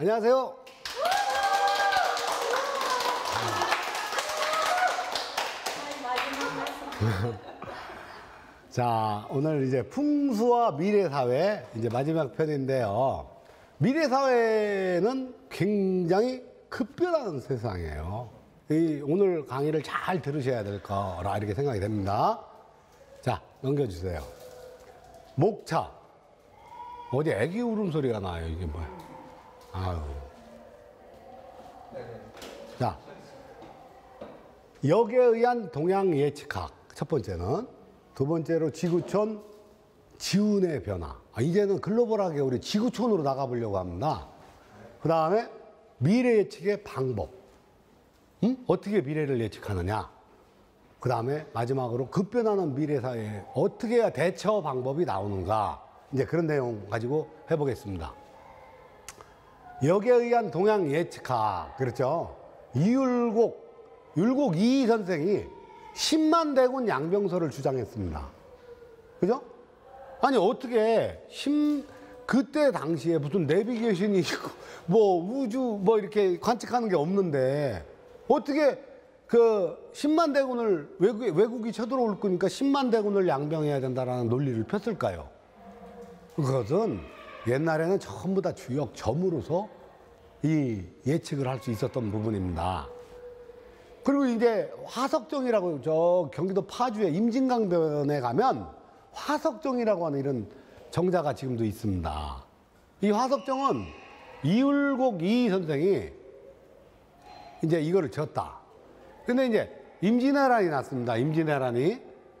안녕하세요. 자, 오늘 이제 풍수와 미래사회 이제 마지막 편인데요. 미래사회는 굉장히 급변하는 세상이에요. 오늘 강의를 잘 들으셔야 될 거라 이렇게 생각이 됩니다. 자, 넘겨주세요. 목차. 어디 애기 울음소리가 나요. 이게 뭐야. 아유. 자, 역에 의한 동향 예측학. 첫 번째는. 두 번째로 지구촌 지운의 변화. 이제는 글로벌하게 우리 지구촌으로 나가보려고 합니다. 그 다음에 미래 예측의 방법. 어떻게 미래를 예측하느냐. 그 다음에 마지막으로 급변하는 미래사회에 어떻게 해야 대처 방법이 나오는가. 이제 그런 내용 가지고 해보겠습니다. 역에 의한 동향 예측학. 그렇죠. 율곡 이희 선생이 10만 대군 양병설을 주장했습니다. 그죠? 아니, 어떻게, 그때 당시에 무슨 내비게이션이 있고, 뭐, 우주, 뭐, 이렇게 관측하는 게 없는데, 어떻게 그 10만 대군을 외국이 쳐들어올 거니까 10만 대군을 양병해야 된다라는 논리를 폈을까요? 그것은 옛날에는 전부 다 주역 점으로서 이 예측을 할 수 있었던 부분입니다. 그리고 이제 화석정이라고 저 경기도 파주에 임진강변에 가면 화석정이라고 하는 이런 정자가 지금도 있습니다. 이 화석정은 이율곡 이희 선생이 이제 이거를 지었다. 근데 이제 임진왜란이 났습니다. 임진왜란이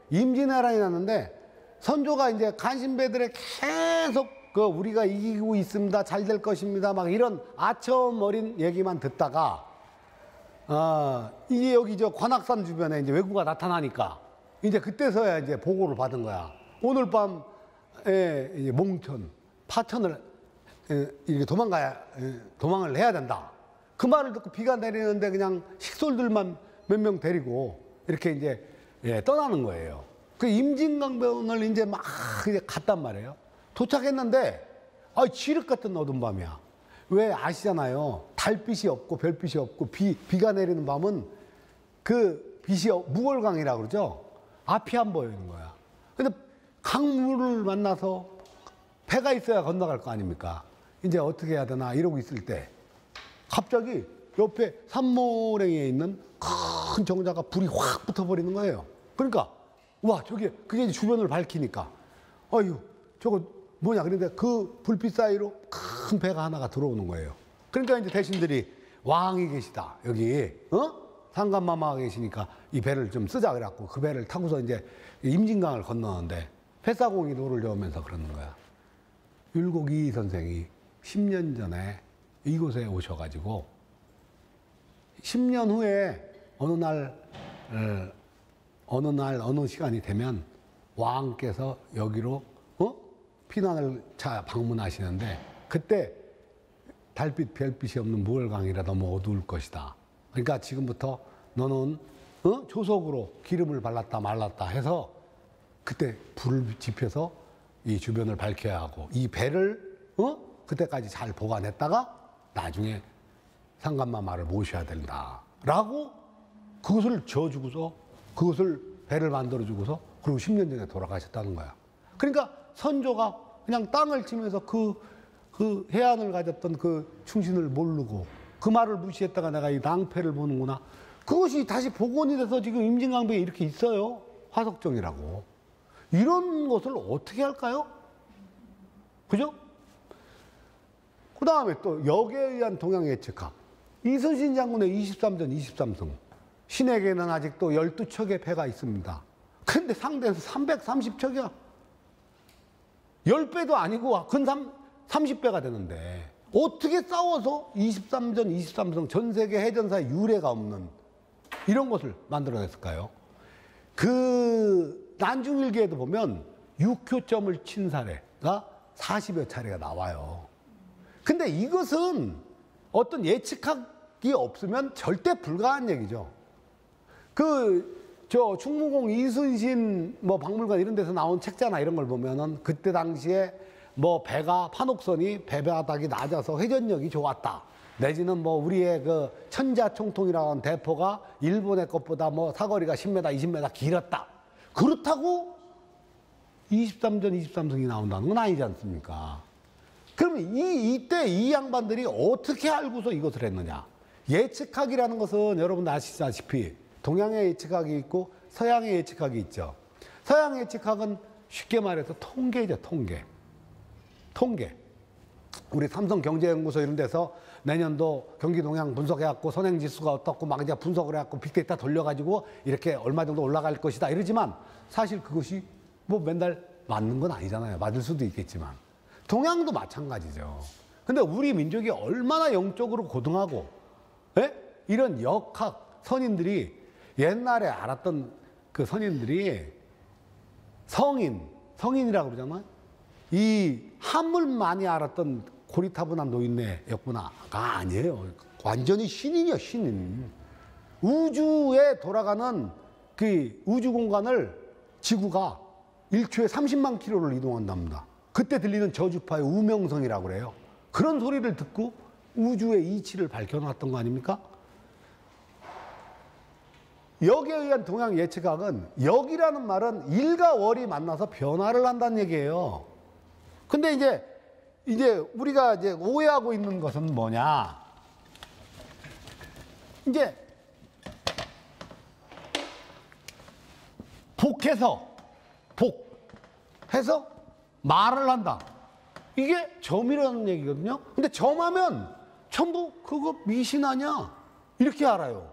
났는데 선조가 이제 간신배들의 계속 우리가 이기고 있습니다. 잘 될 것입니다. 막 이런 아첨 어린 얘기만 듣다가 이게 여기 저 관악산 주변에 이제 왜구가 나타나니까 이제 그때서야 이제 보고를 받은 거야. 오늘 밤에 이제 몽천, 파천을 이렇게 도망을 해야 된다. 그 말을 듣고 비가 내리는데 그냥 식솔들만 몇 명 데리고 이렇게 이제 떠나는 거예요. 그 임진강변을 이제 막 이제 갔단 말이에요. 도착했는데 지륵 같은 어두운 밤이야. 왜 아시잖아요. 달빛이 없고 별빛이 없고 비가 내리는 밤은 그 빛이 무월강이라고 그러죠. 앞이 안 보이는 거야. 근데 강물을 만나서 배가 있어야 건너갈 거 아닙니까? 이제 어떻게 해야 되나 이러고 있을 때 갑자기 옆에 산모랭이에 있는 큰 정자가 불이 확 붙어버리는 거예요. 그러니까 와, 그게 이제 주변을 밝히니까 아유, 저거 뭐냐. 그런데 그 불빛 사이로 큰 배가 하나가 들어오는 거예요. 그러니까 이제 대신들이 왕이 계시다. 여기, 상감마마가 계시니까 이 배를 좀 쓰자. 그래갖고 그 배를 타고서 이제 임진강을 건너는데 폐사공이 노를 저으면서 그러는 거야. 율곡 이희 선생이 10년 전에 이곳에 오셔가지고 10년 후에 어느 시간이 되면 왕께서 여기로 피난을 방문하시는데 그때 달빛 별빛이 없는 무월강이라 너무 어두울 것이다. 그러니까 지금부터 너는 조석으로 기름을 발랐다 말랐다 해서 그때 불을 지펴서 이 주변을 밝혀야 하고 이 배를 그때까지 잘 보관했다가 나중에 상감마마를 모셔야 된다 라고 그것을 지어주고서 그것을 배를 만들어주고서 그리고 10년 전에 돌아가셨다는 거야. 그러니까 선조가 그냥 땅을 치면서 그 해안을 가졌던 그 충신을 모르고 그 말을 무시했다가 내가 이 낭패를 보는구나. 그것이 다시 복원이 돼서 지금 임진강변에 이렇게 있어요. 화석정이라고. 이런 것을 어떻게 할까요? 그죠? 그 다음에 또 역에 의한 동향 예측학. 이순신 장군의 23전 23승. 신에게는 아직도 12척의 배가 있습니다. 근데 상대는 330척이야. 10배도 아니고 근 30배가 되는데 어떻게 싸워서 23전 23승 전 세계 해전사에 유례가 없는 이런 것을 만들어냈을까요? 그 난중일기에도 보면 6효점을 친 사례가 40여 차례가 나와요. 근데 이것은 어떤 예측학이 없으면 절대 불가한 얘기죠. 충무공 이순신 박물관 이런 데서 나온 책자나 이런 걸 보면은 그때 당시에 뭐 배가 판옥선이 배바닥이 낮아서 회전력이 좋았다. 내지는 뭐 우리의 그 천자총통이라고 하는 대포가 일본의 것보다 뭐 사거리가 10m, 20m 길었다. 그렇다고 23전 23승이 나온다는 건 아니지 않습니까? 그러면 이때 이 양반들이 어떻게 알고서 이것을 했느냐? 예측학이라는 것은 여러분 아시다시피 동양의 예측학이 있고 서양의 예측학이 있죠. 서양 예측학은 쉽게 말해서 통계죠, 통계. 통계. 우리 삼성경제연구소 이런 데서 내년도 경기 동향 분석해갖고 선행지수가 어떻고 막 이제 분석을 해갖고 빅데이터 돌려가지고 이렇게 얼마 정도 올라갈 것이다 이러지만 사실 그것이 뭐 맨날 맞는 건 아니잖아요. 맞을 수도 있겠지만. 동양도 마찬가지죠. 근데 우리 민족이 얼마나 영적으로 고등하고, 예? 이런 역학 선인들이 옛날에 알았던 그 선인들이 성인이라고 그러잖아요. 이 한물 많이 알았던 고리타분한 노인네였구나가 아니에요. 완전히 신인이요, 신인. 우주에 돌아가는 그 우주 공간을 지구가 1초에 30만 킬로를 이동한답니다. 그때 들리는 저주파의 우명성이라고 그래요. 그런 소리를 듣고 우주의 이치를 밝혀놨던 거 아닙니까? 여기에 의한 동양 예측학은 역이라는 말은 일과 월이 만나서 변화를 한다는 얘기예요. 근데 이제 우리가 이제 오해하고 있는 것은 뭐냐? 이제 복해서 말을 한다. 이게 점이라는 얘기거든요. 근데 점하면 전부 그거 미신 아니야? 이렇게 알아요.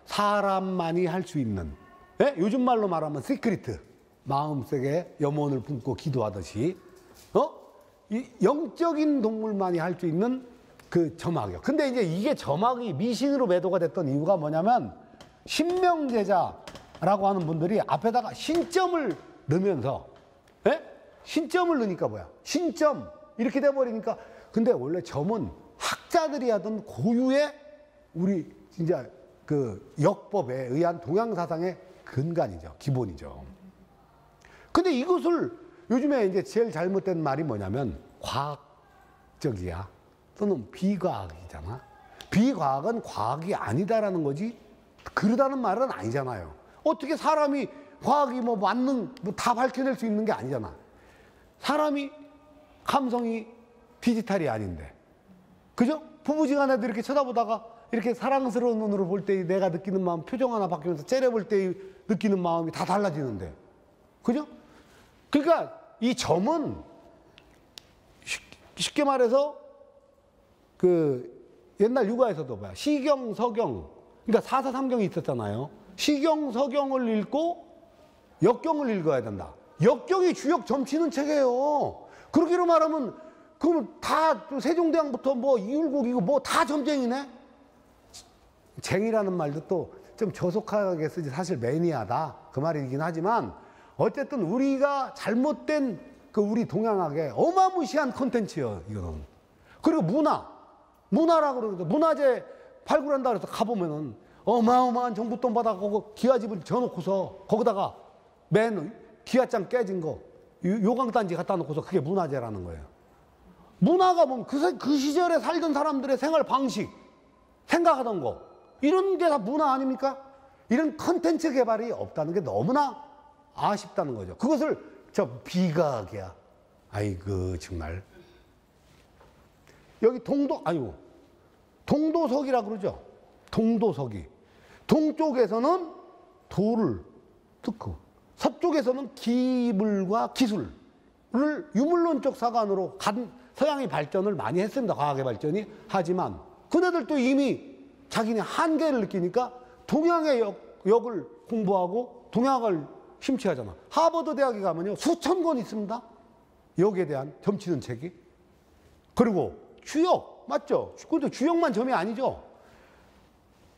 사람만이 할 수 있는, 예? 요즘 말로 말하면 시크리트, 마음속에 염원을 품고 기도하듯이 이 영적인 동물만이 할 수 있는 그 점학이요. 근데 이제 이게 점학이 미신으로 매도가 됐던 이유가 뭐냐면 신명제자라고 하는 분들이 앞에다가 신점을 넣으면서, 예? 신점을 넣으니까 뭐야? 신점 이렇게 돼버리니까. 근데 원래 점은 학자들이 하던 고유의 우리 진짜 그 역법에 의한 동양 사상의 근간이죠, 기본이죠. 근데 이것을 요즘에 이제 제일 잘못된 말이 뭐냐면 과학적이야 또는 비과학이잖아. 비과학은 과학이 아니다라는 거지 그러다는 말은 아니잖아요. 어떻게 사람이 과학이 뭐 맞는 뭐 다 밝혀낼 수 있는 게 아니잖아. 사람이 감성이 디지털이 아닌데, 그죠? 부부지간에도 이렇게 쳐다보다가 이렇게 사랑스러운 눈으로 볼 때 내가 느끼는 마음, 표정 하나 바뀌면서 째려볼 때 느끼는 마음이 다 달라지는데, 그죠? 그러니까 이 점은 쉽게 말해서 그 옛날 육아에서도 뭐야, 시경, 서경, 그러니까 사사삼경이 있었잖아요. 시경, 서경을 읽고 역경을 읽어야 된다. 역경이 주역 점치는 책이에요. 그러기로 말하면 그러면 다 세종대왕부터 뭐 이율곡이고 뭐 다 점쟁이네. 쟁이라는 말도 또 좀 저속하게 쓰지 사실 매니아다 그 말이긴 하지만 어쨌든 우리가 잘못된 그 우리 동양학의 어마무시한 콘텐츠예요, 이거는. 그리고 문화라고 그러거든. 문화재 발굴한다 그래서 가보면은 어마어마한 정부 돈 받아가고 기와집을 져놓고서 거기다가 맨 기와장 깨진 거 요강단지 갖다 놓고서 그게 문화재라는 거예요. 문화가 보면 그 시절에 살던 사람들의 생활 방식, 생각하던 거 이런 게 다 문화 아닙니까? 이런 컨텐츠 개발이 없다는 게 너무나 아쉽다는 거죠. 그것을 저 비과학이야. 아이고 정말. 여기 동도석이라고 그러죠. 동도석이. 동쪽에서는 도를 뜯고 서쪽에서는 기물과 기술을 유물론적 사관으로 서양이 발전을 많이 했습니다. 과학의 발전이. 하지만 그네들도 이미 자기네 한계를 느끼니까 동양의 역을 공부하고 동양을 심취하잖아. 하버드 대학에 가면요 수천 권 있습니다. 역에 대한 점치는 책이. 그리고 주역 맞죠? 근데 주역만 점이 아니죠.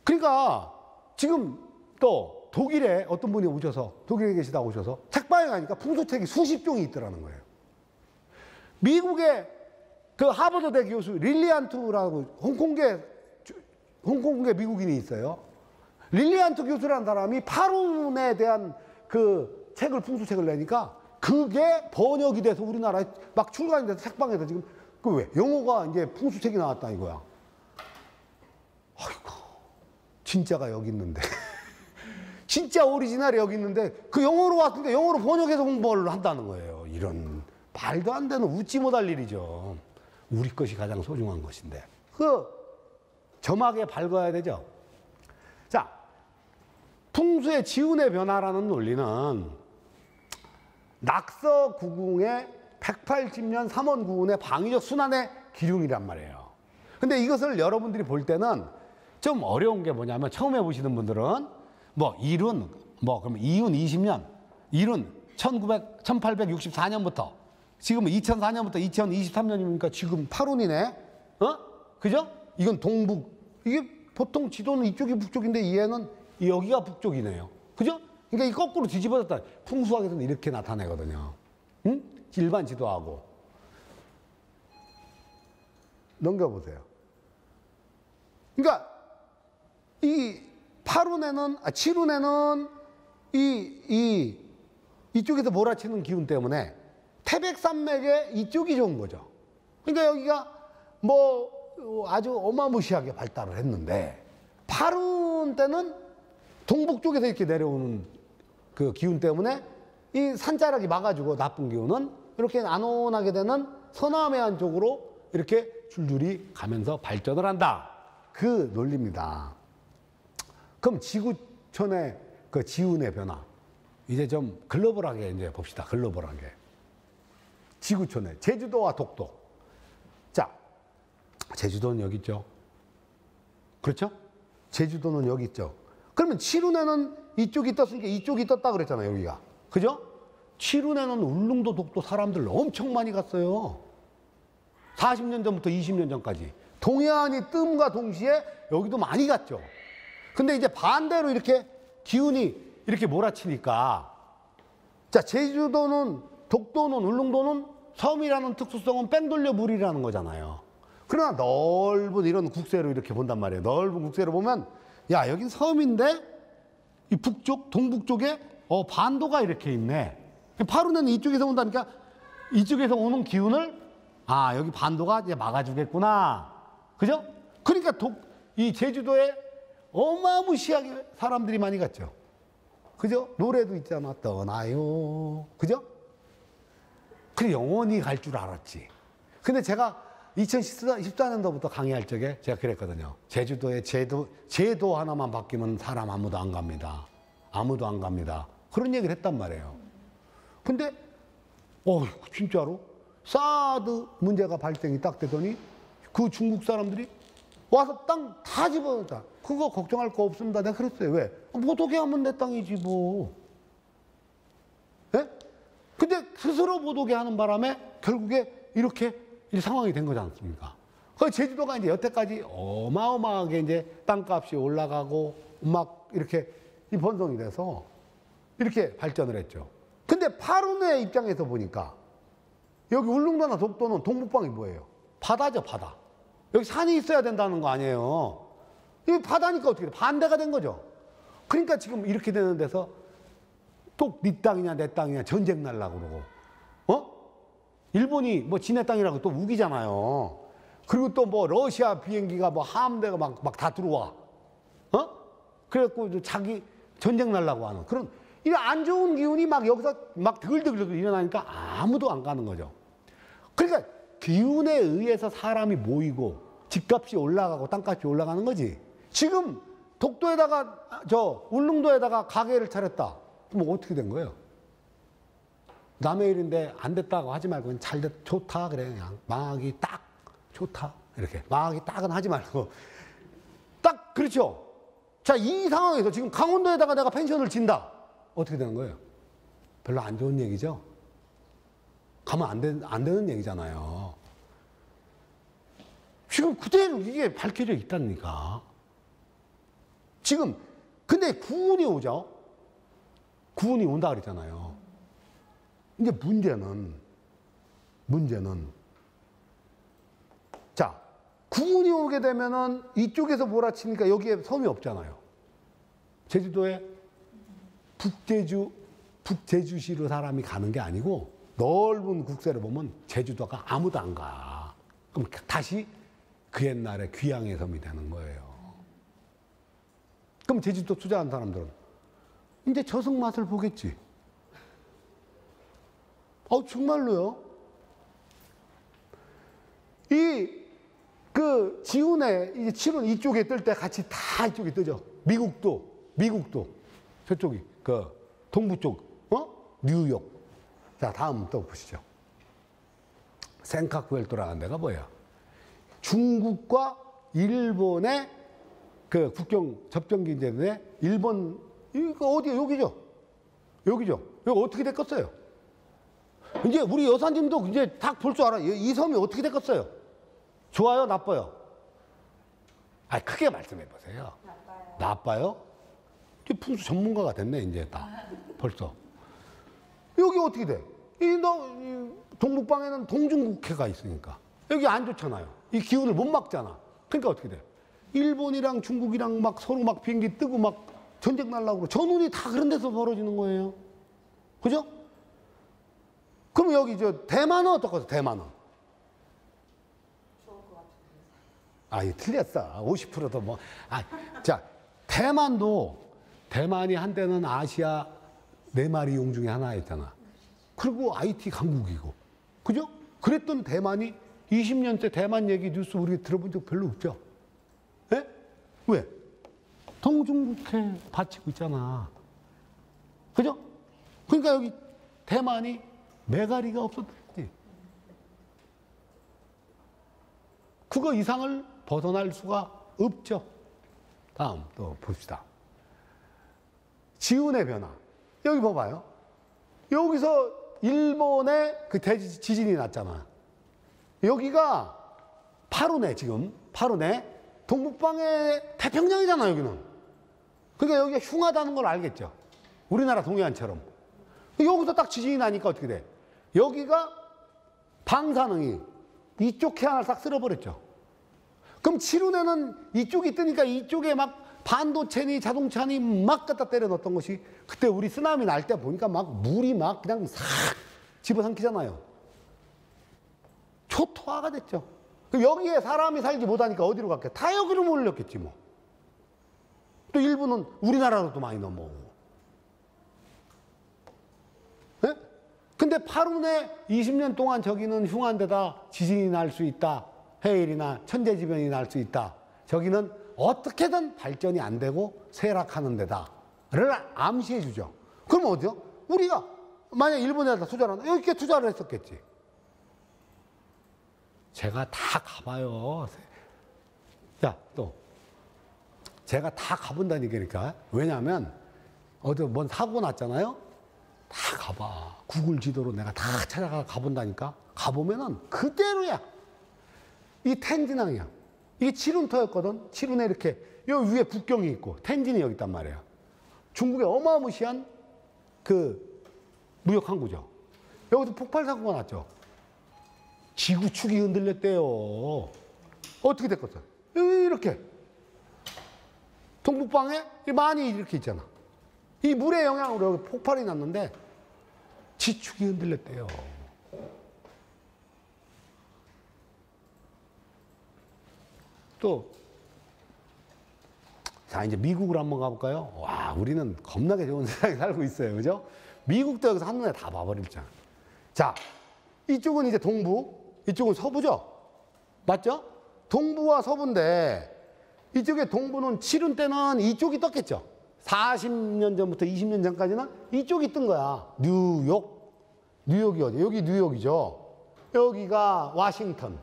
그러니까 지금 또 독일에 어떤 분이 오셔서 독일에 계시다 오셔서 책방에 가니까 풍수책이 수십 종이 있더라는 거예요. 미국의 그 하버드대 교수 릴리안트라고 홍콩계 미국인이 있어요. 릴리안트 교수라는 사람이 파룬에 대한 그 책을 풍수책을 내니까 그게 번역이 돼서 우리나라에 막 출간이 돼서 책방에서 지금 그 왜 영어가 이제 풍수책이 나왔다 이거야. 아이고 진짜가 여기 있는데 진짜 오리지널이 여기 있는데 그 영어로 왔는데 영어로 번역해서 홍보를 한다는 거예요. 이런 말도 안 되는 웃지 못할 일이죠. 우리 것이 가장 소중한 것인데 그 점하게 밝아야 되죠. 자, 풍수의 지운의 변화라는 논리는 낙서 구궁의 180년 3원 구운의 방위적 순환의 기륭이란 말이에요. 근데 이것을 여러분들이 볼 때는 좀 어려운 게 뭐냐면 처음 해보시는 분들은 뭐 일운 뭐 그럼 이운 20년 일운 1864년부터 지금 2004년부터 2023년이니까 지금 8운이네. 어? 그죠? 이건 동북. 이게 보통 지도는 이쪽이 북쪽인데 얘는 여기가 북쪽이네요. 그죠? 그러니까 이 거꾸로 뒤집어졌다. 풍수학에서는 이렇게 나타내거든요. 응? 일반 지도하고. 넘겨보세요. 그러니까 이 8운에는 7운에는 이쪽에서 몰아치는 기운 때문에 태백산맥에 이쪽이 좋은 거죠. 그러니까 여기가 뭐 아주 어마무시하게 발달을 했는데 8운 때는 동북 쪽에서 이렇게 내려오는 그 기운 때문에 이 산자락이 막아주고 나쁜 기운은 이렇게 안온하게 되는 서남해안 쪽으로 이렇게 줄줄이 가면서 발전을 한다. 그 논리입니다. 그럼 지구촌의 그 지운의 변화 이제 좀 글로벌하게 이제 봅시다. 글로벌하게. 지구촌에 제주도와 독도. 자, 제주도는 여기 있죠. 그렇죠? 제주도는 여기 있죠. 그러면 7운에는 이쪽이 떴으니까 이쪽이 떴다 그랬잖아요. 여기가. 그죠? 7운에는 울릉도 독도 사람들 엄청 많이 갔어요. 40년 전부터 20년 전까지. 동해안이 뜸과 동시에 여기도 많이 갔죠. 근데 이제 반대로 이렇게 기운이 이렇게 몰아치니까 자, 제주도는 독도는 울릉도는 섬이라는 특수성은 뺑 돌려 물이라는 거잖아요. 그러나 넓은 이런 국세로 이렇게 본단 말이에요. 넓은 국세로 보면 야, 여긴 섬인데 이 북쪽, 동북 쪽에 반도가 이렇게 있네. 8운에는 이쪽에서 온다니까 이쪽에서 오는 기운을 여기 반도가 이제 막아주겠구나. 그죠? 그러니까 이 제주도에 어마무시하게 사람들이 많이 갔죠. 그죠? 노래도 있잖아. 떠나요. 그죠? 그래, 영원히 갈 줄 알았지. 근데 제가 2014년도부터 강의할 적에 제가 그랬거든요. 제주도에 제도 하나만 바뀌면 사람 아무도 안 갑니다. 아무도 안 갑니다. 그런 얘기를 했단 말이에요. 근데, 진짜로? 사드 문제가 발생이 딱 되더니 그 중국 사람들이 와서 땅 다 집어넣었다. 그거 걱정할 거 없습니다. 내가 그랬어요. 왜? 못 오게 하면 내 땅이지 뭐. 예? 근데 스스로 못 오게 하는 바람에 결국에 이렇게 이 상황이 된 거지 않습니까? 그 제주도가 이제 여태까지 어마어마하게 이제 땅값이 올라가고 막 이렇게 이 번성이 돼서 이렇게 발전을 했죠. 근데 8운의 입장에서 보니까 여기 울릉도나 독도는 동북방이 뭐예요? 바다죠, 바다. 여기 산이 있어야 된다는 거 아니에요. 이 바다니까 어떻게 돼? 반대가 된 거죠. 그러니까 지금 이렇게 되는 데서 또 네 땅이냐 내 땅이냐 전쟁 날라고 그러고, 일본이 뭐 지네 땅이라고 또 우기잖아요. 그리고 또 뭐 러시아 비행기가 뭐 함대가 막 다 들어와. 그래갖고 자기 전쟁 날라고 하는 그런 이런 안 좋은 기운이 막 여기서 막 드글드글 일어나니까 아무도 안 가는 거죠. 그러니까 기운에 의해서 사람이 모이고 집값이 올라가고 땅값이 올라가는 거지. 지금 독도에다가 울릉도에다가 가게를 차렸다. 그럼 어떻게 된 거예요? 남의 일인데 안 됐다고 하지 말고 그냥 잘 됐, 좋다 그래. 그냥 망하기 딱 좋다. 이렇게 망하기 딱은 하지 말고 딱 그렇죠. 자, 이 상황에서 지금 강원도에다가 내가 펜션을 진다. 어떻게 되는 거예요? 별로 안 좋은 얘기죠. 가면 안 되는 얘기잖아요. 지금 그대로 이게 밝혀져 있다니까. 지금 근데 구운이 오죠. 구운이 온다 그랬잖아요. 이제 문제는 자, 구운이 오게 되면은 이쪽에서 몰아치니까 여기에 섬이 없잖아요. 제주도에 북제주 북제주시로 사람이 가는 게 아니고 넓은 국세를 보면 제주도가 아무도 안 가. 그럼 다시 그 옛날에 귀향의 섬이 되는 거예요. 그럼 제주도 투자한 사람들은 이제 저승 맛을 보겠지. 정말로요. 그 지훈에 이제 7원 이쪽에 뜰 때 같이 다 이쪽에 뜨죠. 미국도 저쪽이 그 동부 쪽 뉴욕. 자, 다음 또 보시죠. 센카쿠엘도라는 데가 뭐예요? 중국과 일본의 그 국경 접경 경제인데 일본 이거 어디요? 여기죠. 여기 어떻게 됐겠어요? 이제 우리 여사님도 이제 딱 볼 줄 알아. 이 섬이 어떻게 됐겠어요? 좋아요, 나빠요? 크게 말씀해 보세요. 나빠요? 이제 풍수 전문가가 됐네, 이제 딱. 벌써. 여기 어떻게 돼? 동북방에는 동중국해가 있으니까. 여기 안 좋잖아요. 이 기운을 못 막잖아. 그러니까 어떻게 돼? 일본이랑 중국이랑 막 서로 막 비행기 뜨고 막 전쟁 날라고 그러고 전운이 다 그런 데서 벌어지는 거예요. 그죠? 그럼 여기 대만은 어떡하세요? 대만은? 틀렸어. 50%도 뭐. 자, 대만이 한때는 아시아 4마리 용 중에 하나였잖아. 그리고 IT 강국이고. 그죠? 그랬던 대만이 20년째 대만 얘기 뉴스 우리 들어본 적 별로 없죠? 예? 왜? 동중국해 바치고 있잖아. 그죠? 그러니까 여기 대만이 메가리가 없었지. 그거 이상을 벗어날 수가 없죠. 다음 또 봅시다. 지운의 변화. 여기 봐봐요. 여기서 일본의 그 지진이 났잖아. 여기가 파루네, 지금. 파루네. 동북방의 태평양이잖아, 여기는. 그러니까 여기가 흉하다는 걸 알겠죠. 우리나라 동해안처럼. 여기서 딱 지진이 나니까 어떻게 돼? 여기가 방사능이 이쪽 해안을 싹 쓸어버렸죠. 그럼 칠운에는 이쪽이 뜨니까 이쪽에 막 반도체니 자동차니 막 갖다 때려 넣었던 것이 그때 우리 쓰나미 날 때 보니까 막 물이 막 그냥 싹 집어삼키잖아요. 초토화가 됐죠. 여기에 사람이 살지 못하니까 어디로 갔겠어? 다 여기로 몰렸겠지 뭐. 또 일부는 우리나라로도 많이 넘어오고. 네? 근데 파룬에 20년 동안 저기는 흉한 데다 지진이 날 수 있다. 해일이나 천재지변이 날 수 있다. 저기는 어떻게든 발전이 안 되고 쇠락하는 데다를 암시해 주죠. 그럼 어디요? 우리가 만약 일본에다 투자를 한다. 여기에 투자를 했었겠지. 제가 다 가봐요. 자, 또 제가 다 가본다는 얘기니까. 왜냐하면 어디 뭔 사고 났잖아요. 다 가봐. 구글 지도로 내가 다 찾아가 가본다니까. 가보면은 그대로야. 이 텐진항이야. 이게 칠운터였거든. 칠운에 이렇게 여기 위에 북경이 있고 텐진이 여기 있단 말이에요. 중국의 어마무시한 그 무역 항구죠. 여기서 폭발 사고가 났죠. 지구축이 흔들렸대요. 어떻게 됐겠어요? 이렇게 동북방에 많이 이렇게 있잖아. 이 물의 영향으로 여기 폭발이 났는데 지축이 흔들렸대요. 또, 자, 이제 미국으로 한번 가볼까요? 와, 우리는 겁나게 좋은 세상에 살고 있어요. 그죠? 미국도 여기서 한눈에 다 봐버리잖아. 자, 이쪽은 이제 동부, 이쪽은 서부죠? 맞죠? 동부와 서부인데, 이쪽에 동부는 칠운 때는 이쪽이 떴겠죠? 40년 전부터 20년 전까지는 이쪽이 뜬 거야. 뉴욕이 어디? 여기 뉴욕이죠. 여기가 워싱턴.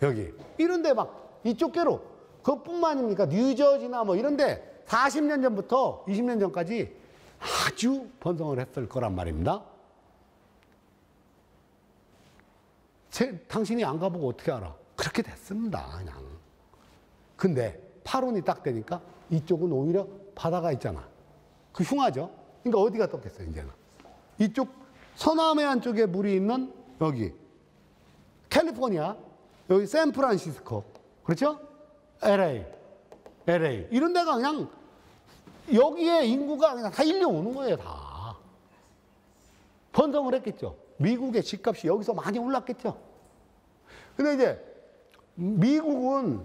여기. 이런데 막 이쪽계로. 그것뿐만입니까? 뉴저지나 뭐 이런데 40년 전부터 20년 전까지 아주 번성을 했을 거란 말입니다. 당신이 안 가보고 어떻게 알아? 그렇게 됐습니다, 그냥. 근데 8원이 딱 되니까 이쪽은 오히려 바다가 있잖아. 그 흉하죠? 그러니까 어디가 떴겠어요, 이제는. 이쪽 서남해안 쪽에 물이 있는 여기 캘리포니아, 여기 샌프란시스코, 그렇죠? LA 이런 데가 그냥 여기에 인구가 그냥 다 일려오는 거예요, 다. 번성을 했겠죠. 미국의 집값이 여기서 많이 올랐겠죠. 근데 이제 미국은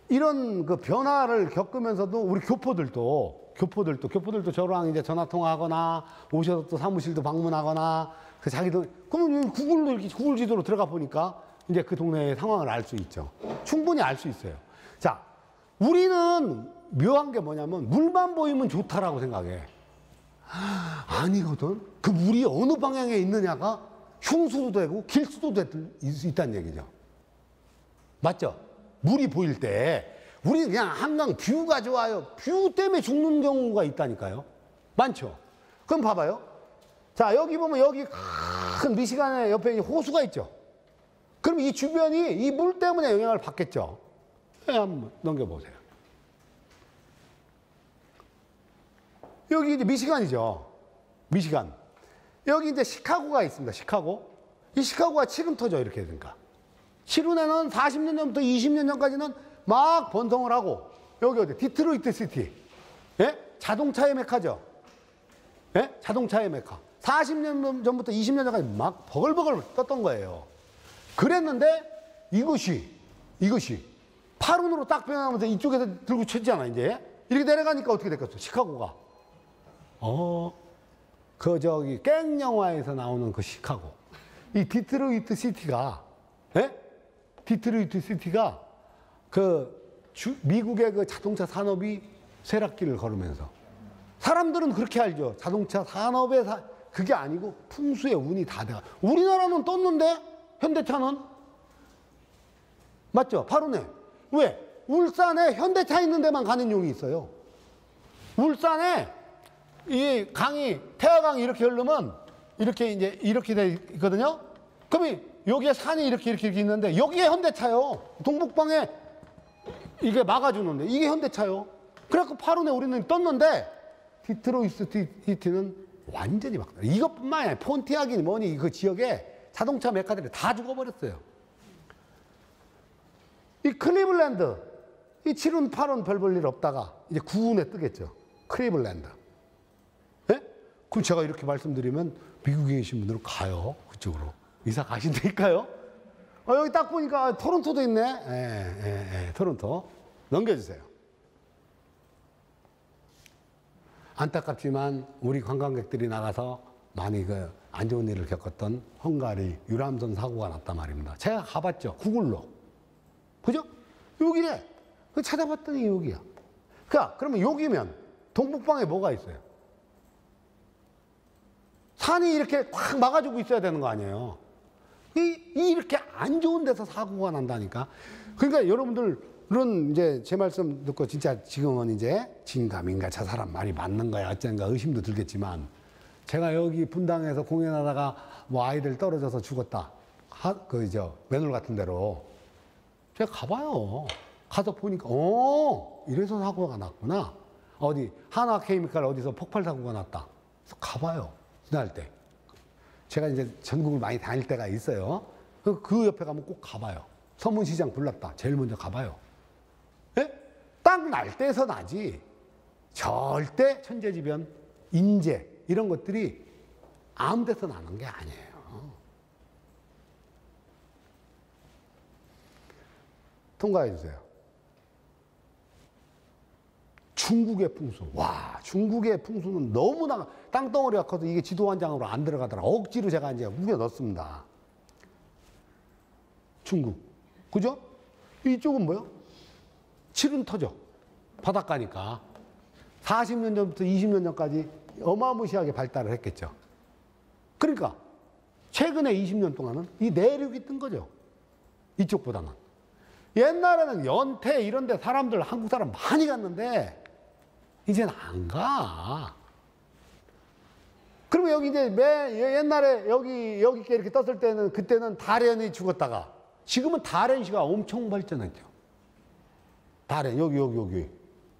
이런 그 변화를 겪으면서도 우리 교포들도 저랑 이제 전화 통화하거나 오셔서 또 사무실도 방문하거나 그 자기도 그러면 구글로 이렇게 구글 지도로 들어가 보니까 이제 그 동네의 상황을 알 수 있죠. 충분히 알 수 있어요. 자, 우리는 묘한 게 뭐냐면 물만 보이면 좋다라고 생각해. 아니거든. 그 물이 어느 방향에 있느냐가 흉수도 되고 길수도 있다는 얘기죠. 맞죠? 물이 보일 때 우리는 그냥 한강 뷰가 좋아요. 뷰 때문에 죽는 경우가 있다니까요. 많죠. 그럼 봐봐요. 자, 여기 보면 여기 큰 미시간의 옆에 호수가 있죠. 그럼 이 주변이 이 물 때문에 영향을 받겠죠. 한번 넘겨보세요. 여기 이제 미시간이죠. 미시간. 여기 이제 시카고가 있습니다. 시카고. 이 시카고가 치룬터죠. 이렇게 되니까. 치룬에는 40년 전부터 20년 전까지는 막 번성을 하고, 여기 어디? 디트로이트 시티. 예? 자동차의 메카죠. 예? 자동차의 메카. 40년 전부터 20년 전까지 막 버글버글 떴던 거예요. 그랬는데 이것이 파룬으로 딱 변하면서 이쪽에서 들고 쳤잖아, 이제. 이렇게 내려가니까 어떻게 됐겠어? 시카고가. 깽 영화에서 나오는 그 시카고. 이 디트로이트 시티가, 예? 디트로이트 시티가 미국의 그 자동차 산업이 쇠락기를 걸으면서. 사람들은 그렇게 알죠. 자동차 산업의 그게 아니고 풍수의 운이 다 돼가. 우리나라는 떴는데, 현대차는? 맞죠? 파룬에. 왜? 울산에 현대차 있는 데만 가는 용이 있어요. 울산에 이 강이, 태화강이 이렇게 흐르면 이렇게 돼 있거든요. 그럼 여기에 산이 이렇게 있는데 여기에 현대차요. 동북방에 이게 막아주는데 이게 현대차요. 그래갖고 파룬에 우리는 떴는데 디트로이트 시티는 완전히 막 이것뿐만 아니라 폰티아기 뭐니 그 지역에 자동차 메카들이 다 죽어버렸어요. 이 클리블랜드, 이 7운, 8운 별 볼 일 없다가 이제 9운에 뜨겠죠. 클리블랜드. 예? 그럼 제가 이렇게 말씀드리면 미국에 계신 분들은 가요. 그쪽으로. 이사 가신다니까요. 여기 딱 보니까 토론토도 있네. 토론토. 넘겨주세요. 안타깝지만 우리 관광객들이 나가서 많이 안 좋은 일을 겪었던 헝가리 유람선 사고가 났단 말입니다. 제가 가봤죠. 구글로. 그죠? 여기래. 찾아봤더니 여기야. 그러면 여기면 동북방에 뭐가 있어요? 산이 이렇게 확 막아주고 있어야 되는 거 아니에요? 이렇게 안 좋은 데서 사고가 난다니까. 그러니까 여러분들은 이제 제 말씀 듣고 진짜 지금은 이제 진가민가 저 사람 말이 맞는 거야 어쩐가 의심도 들겠지만 제가 여기 분당에서 공연하다가 뭐 아이들 떨어져서 죽었다. 맨홀 같은 데로. 제가 가봐요. 가서 보니까, 이래서 사고가 났구나. 어디, 한화케미칼 어디서 폭발 사고가 났다. 그래서 가봐요. 지날 때. 제가 이제 전국을 많이 다닐 때가 있어요. 그 옆에 가면 꼭 가봐요. 서문시장 불났다. 제일 먼저 가봐요. 예? 딱 날 때에서 나지. 절대 천재지변, 인재, 이런 것들이 아무 데서 나는 게 아니에요. 통과해 주세요. 중국의 풍수. 와, 중국의 풍수는 너무나 땅덩어리가 커서 이게 지도 한 장으로 안 들어가더라. 억지로 제가 이제 우겨 넣습니다. 중국. 그죠? 이쪽은 뭐요? 치룬터죠. 바닷가니까. 40년 전부터 20년 전까지 어마무시하게 발달을 했겠죠. 그러니까 최근에 20년 동안은 이 내륙이 뜬 거죠. 이쪽보다는. 옛날에는 연태 이런 데 사람들, 한국 사람 많이 갔는데 이제는 안 가. 그리고 여기 이제 옛날에 여기 이렇게 떴을 때는 그때는 다련이 죽었다가 지금은 다련시가 엄청 발전했죠. 다련, 여기.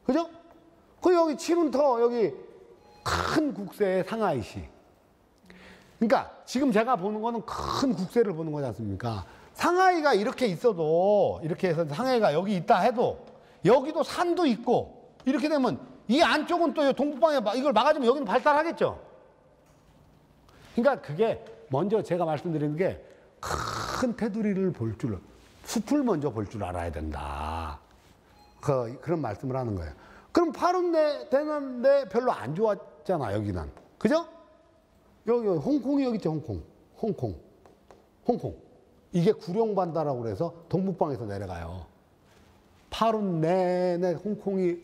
그죠? 그 여기 치룬터, 여기 큰 국세의 상하이시. 그러니까 지금 제가 보는 거는 큰 국세를 보는 거지 않습니까? 상하이가 이렇게 있어도, 이렇게 해서 상하이가 여기 있다 해도, 여기도 산도 있고, 이렇게 되면 이 안쪽은 또 동북방에 이걸 막아주면 여기는 발달하겠죠? 그러니까 그게 먼저 제가 말씀드리는 게 큰 테두리를 숲을 먼저 볼 줄 알아야 된다. 그런 말씀을 하는 거예요. 그럼 파룬 되는데 별로 안 좋았잖아, 여기는. 그죠? 여기 홍콩이 여기 있죠, 홍콩. 이게 구룡반다라고 그래서 동북방에서 내려가요. 파룬 내내 홍콩이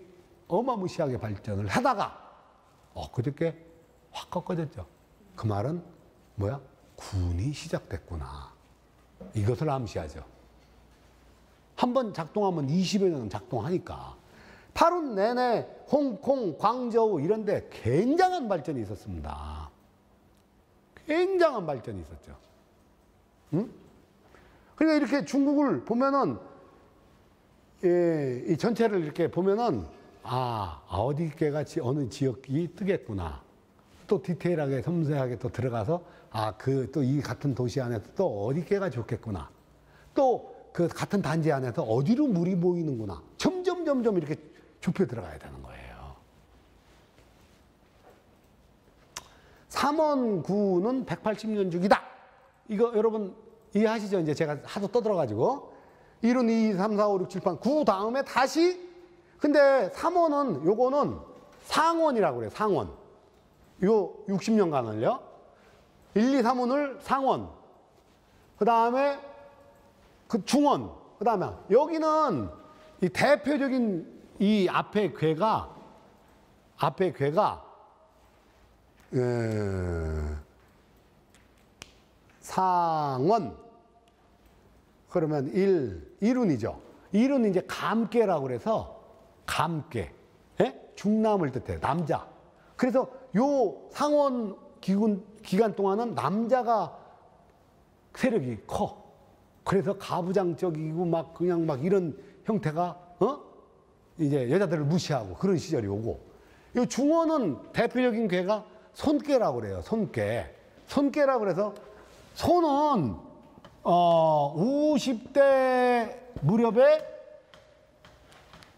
어마무시하게 발전을 하다가 그저께 확 꺾어졌죠. 그 말은 뭐야? 군이 시작됐구나. 이것을 암시하죠. 한번 작동하면 20여 년 작동하니까. 파룬 내내 홍콩, 광저우 이런 데 굉장한 발전이 있었습니다. 굉장한 발전이 있었죠. 응? 그러니까 이렇게 중국을 보면은, 이 전체를 이렇게 보면은, 어디께가 어느 지역이 뜨겠구나. 또 디테일하게, 섬세하게 또 들어가서, 또 이 같은 도시 안에서 또 어디께가 좋겠구나. 또 그 같은 단지 안에서 어디로 물이 모이는구나. 점점 이렇게 좁혀 들어가야 되는 거예요. 삼원구는 180년 주기다. 이거 여러분 이해하시죠? 이제 제가 하도 떠들어가지고. 1은 2, 3, 4, 5, 6, 7, 8, 9 다음에 다시. 근데 3원은 요거는 상원이라고 그래요. 상원. 요 60년간을요. 1, 2, 3원을 상원. 그 다음에 그 중원. 그 다음에 여기는 이 대표적인 이 앞에 괴가 상원. 그러면 1운이죠. 1은 이제 감깨라고 그래서 감깨. 예? 중남을 뜻해요. 남자. 그래서 요 상원 기간 동안은 남자가 세력이 커. 그래서 가부장적이고 막 그냥 막 이런 형태가 이제 여자들을 무시하고 그런 시절이 오고. 요 중원은 대표적인 괴가 손괴라고 그래요. 손괴라고 그래서 손은 50대 무렵에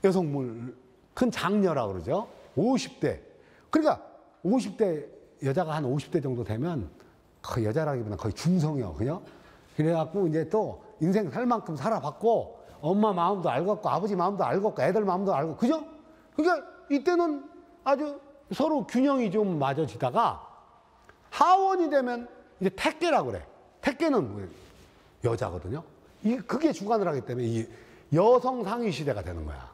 여성물 큰 장녀라고 그러죠. 50대. 그러니까 50대 여자가 한 50대 정도 되면 그 여자라기보다 거의 중성이요. 그죠? 그래갖고 이제 또 인생 살 만큼 살아봤고 엄마 마음도 알겠고 아버지 마음도 알겠고 애들 마음도 알고 그죠? 그러니까 이때는 아주 서로 균형이 좀 맞아지다가 하원이 되면 이제 택계라고 그래. 택계는 뭐예요? 여자거든요. 그게 주관을 하기 때문에 이 여성 상위 시대가 되는 거야.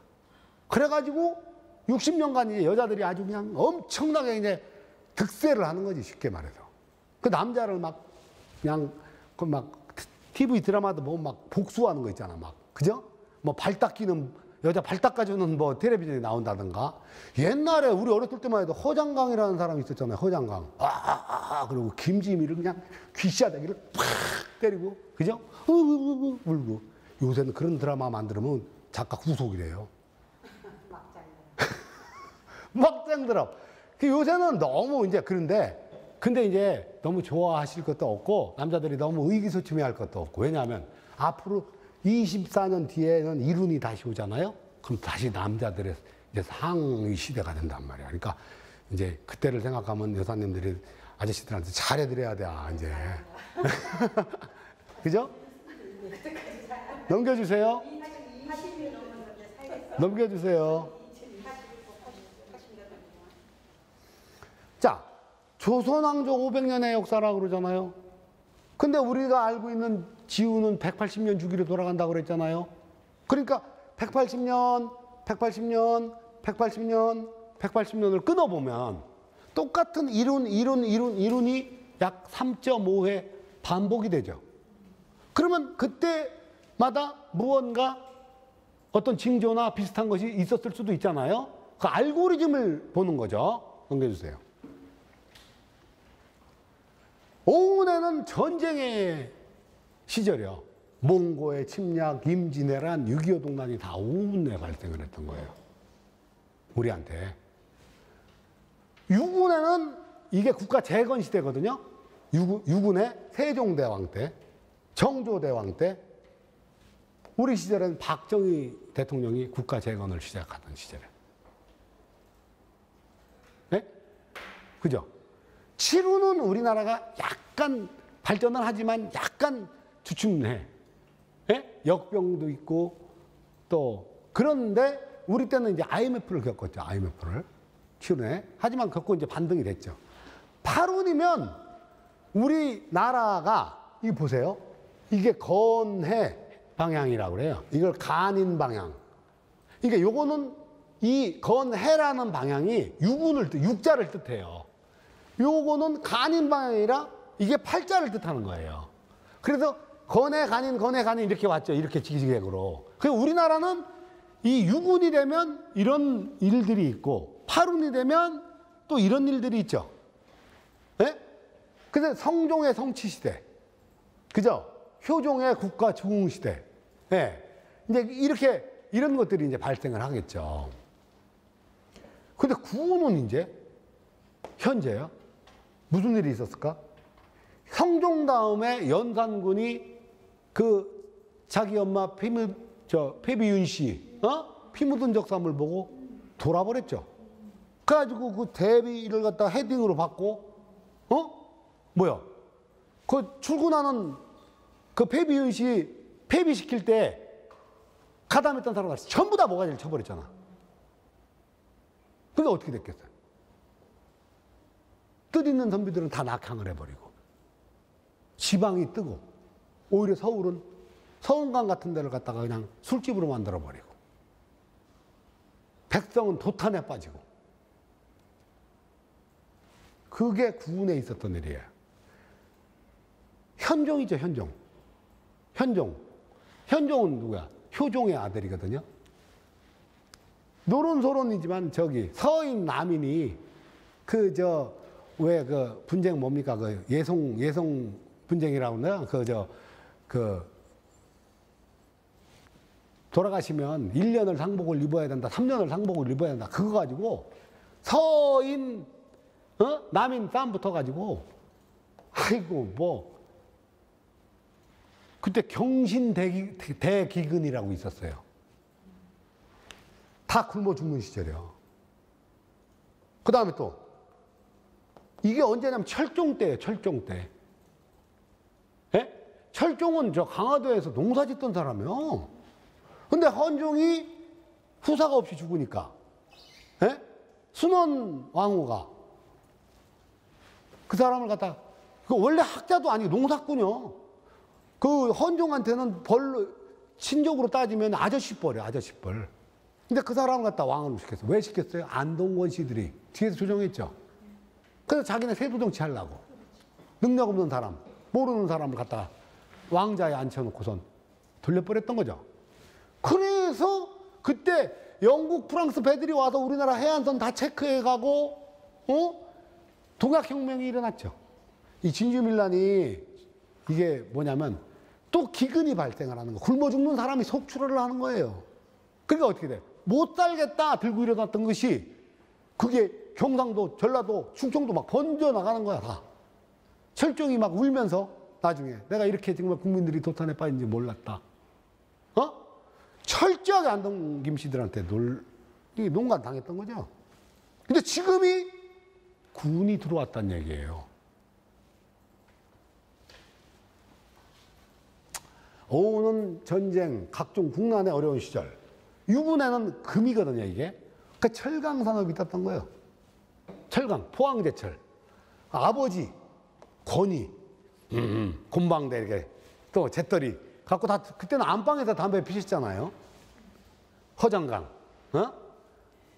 그래가지고 60년간 이제 여자들이 아주 그냥 엄청나게 이제 득세를 하는 거지, 쉽게 말해서. 그 남자를 막 그냥 TV 드라마도 뭐 막 복수하는 거 있잖아, 막. 그죠? 뭐 발 닦이는, 여자 발 닦아주는 뭐 텔레비전에 나온다든가. 옛날에 우리 어렸을 때만 해도 허장강이라는 사람이 있었잖아요, 허장강. 그리고 김지미를 그냥 귀시하다기를 팍 때리고, 그죠? 울고. 요새는 그런 드라마 만들면 작가 구속이래요. 막장드라. 요새는 너무 이제 근데 이제 너무 좋아하실 것도 없고 남자들이 너무 의기소침해 할 것도 없고. 왜냐하면 앞으로 24년 뒤에는 이룬이 다시 오잖아요. 그럼 다시 남자들의 이제 상위 시대가 된단 말이야. 그러니까 이제 그때를 생각하면 여사님들이 아저씨들한테 잘해드려야 돼, 이제. 그죠? 넘겨주세요. 넘겨주세요. 자, 조선왕조 500년의 역사라고 그러잖아요. 근데 우리가 알고 있는 지우는 180년 주기로 돌아간다고 그랬잖아요. 그러니까 180년, 180년, 180년, 180년을 끊어보면 똑같은 이룬이 약 3.5회 반복이 되죠. 그러면 그때마다 무언가 어떤 징조나 비슷한 것이 있었을 수도 있잖아요. 그 알고리즘을 보는 거죠. 넘겨주세요. 오운에는 전쟁의 시절이요. 몽고의 침략, 임진왜란, 6.25 동란이 다 오운에 발생을 했던 거예요. 우리한테. 6운에는 이게 국가 재건 시대거든요. 6운에 세종대왕 때, 정조대왕 때, 우리 시절엔 박정희 대통령이 국가 재건을 시작하던 시절에. 네? 그죠? 치루는 우리나라가 약간 발전은 하지만 약간 주춤해. 예? 역병도 있고 또 그런데 우리 때는 이제 IMF를 겪었죠. IMF를 치루에. 하지만 겪고 이제 반등이 됐죠. 8운이면 우리나라가 이 보세요. 이게 건해 방향이라고 그래요. 이걸 간인 방향. 그러니까 요거는 이 건해라는 방향이 육자를 뜻해요. 요거는 간인 방향이라 이게 팔자를 뜻하는 거예요. 그래서 건해 간인 이렇게 왔죠. 이렇게 지기직으로. 그래서 우리나라는 이 육운이 되면 이런 일들이 있고 8운이 되면 또 이런 일들이 있죠. 예? 그래서 성종의 성치시대. 그죠? 효종의 국가 중흥시대. 예. 이제 이렇게 이런 것들이 이제 발생을 하겠죠. 근데 구운은 이제 현재요. 무슨 일이 있었을까? 성종 다음에 연산군이 그 자기 엄마 패비윤 씨, 피 묻은 적삼을 보고 돌아버렸죠. 그래가지고 그 대비를 갖다 헤딩으로 받고, 그 출근하는 그 패비윤 씨 폐비시킬 때 가담했던 사람들 전부 다 모가지를 쳐버렸잖아. 그게 어떻게 됐겠어요? 뜻 있는 선비들은 다 낙향을 해버리고 지방이 뜨고 오히려 서울은 서운강 같은 데를 갖다가 그냥 술집으로 만들어버리고 백성은 도탄에 빠지고 그게 구운에 있었던 일이에요. 현종이죠, 현종. 현종은 누구야? 효종의 아들이거든요. 노론소론이지만 저기 서인 남인이 왜 그 분쟁 뭡니까? 그 예송 분쟁이라고 그러나? 돌아가시면 1년을 상복을 입어야 된다, 3년을 상복을 입어야 된다. 그거 가지고 서인, 남인 싸움 붙어가지고, 그때 경신 대기근이라고 있었어요. 다 굶어 죽는 시절이요. 그 다음에 또, 이게 언제냐면 철종 때예요, 철종 때. 예? 철종은 저 강화도에서 농사 짓던 사람이요. 근데 헌종이 후사가 없이 죽으니까, 예? 순원 왕후가 그 사람을 갖다, 원래 학자도 아니고 농사꾼이요. 그 헌종한테는 친족으로 따지면 아저씨뻘이에요, 아저씨뻘. 근데 그 사람을 갖다 왕으로 시켰어요. 왜 시켰어요? 안동권 씨들이 뒤에서 조정했죠. 그래서 자기네 세도 정치하려고. 능력 없는 사람, 모르는 사람을 갖다 왕자에 앉혀놓고선 돌려버렸던 거죠. 그래서 그때 영국, 프랑스 배들이 와서 우리나라 해안선 다 체크해가고, 동학혁명이 일어났죠. 이 진주밀란이 이게 뭐냐면 또 기근이 발생을 하는 거. 굶어 죽는 사람이 속출을 하는 거예요. 그러니까 어떻게 돼? 못 살겠다 들고 일어났던 것이 그게 경상도, 전라도, 충청도 막 번져 나가는 거야, 다. 철종이 막 울면서 나중에 내가 이렇게 정말 국민들이 도탄에 빠진지 몰랐다. 철저하게 안동 김씨들한테 농간 당했던 거죠. 근데 지금이 군이 들어왔다는 얘기예요. 오는 전쟁, 각종 국난의 어려운 시절. 유군에는 금이거든요, 이게. 그러니까 철강 산업이 떴던 거예요. 철강, 포항제철. 아버지, 권위, 곤방대 이렇게 또 재떨이 갖고 다 그때는 안방에서 담배 피셨잖아요. 허장강.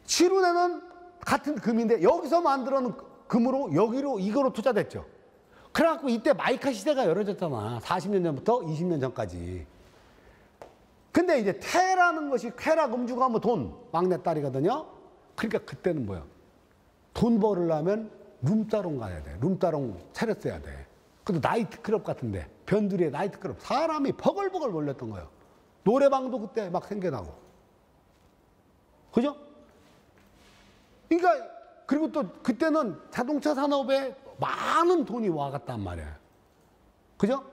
칠운에는 같은 금인데 여기서 만들어 놓은 금으로 여기로 이거로 투자됐죠. 그래갖고 이때 마이카 시대가 열어졌잖아. 40년 전부터 20년 전까지. 근데 이제 태라는 것이 쾌락 음주가 뭐 돈, 막내딸이거든요. 그러니까 그때는 뭐야? 돈 벌으려면 룸사롱 가야 돼. 룸사롱 차렸어야 돼. 그래도 나이트클럽 같은데, 변두리에 나이트클럽. 사람이 버글버글 몰렸던 거예요. 노래방도 그때 막 생겨나고. 그죠? 그러니까, 그리고 또 그때는 자동차 산업에 많은 돈이 와갔단 말이에요. 그죠?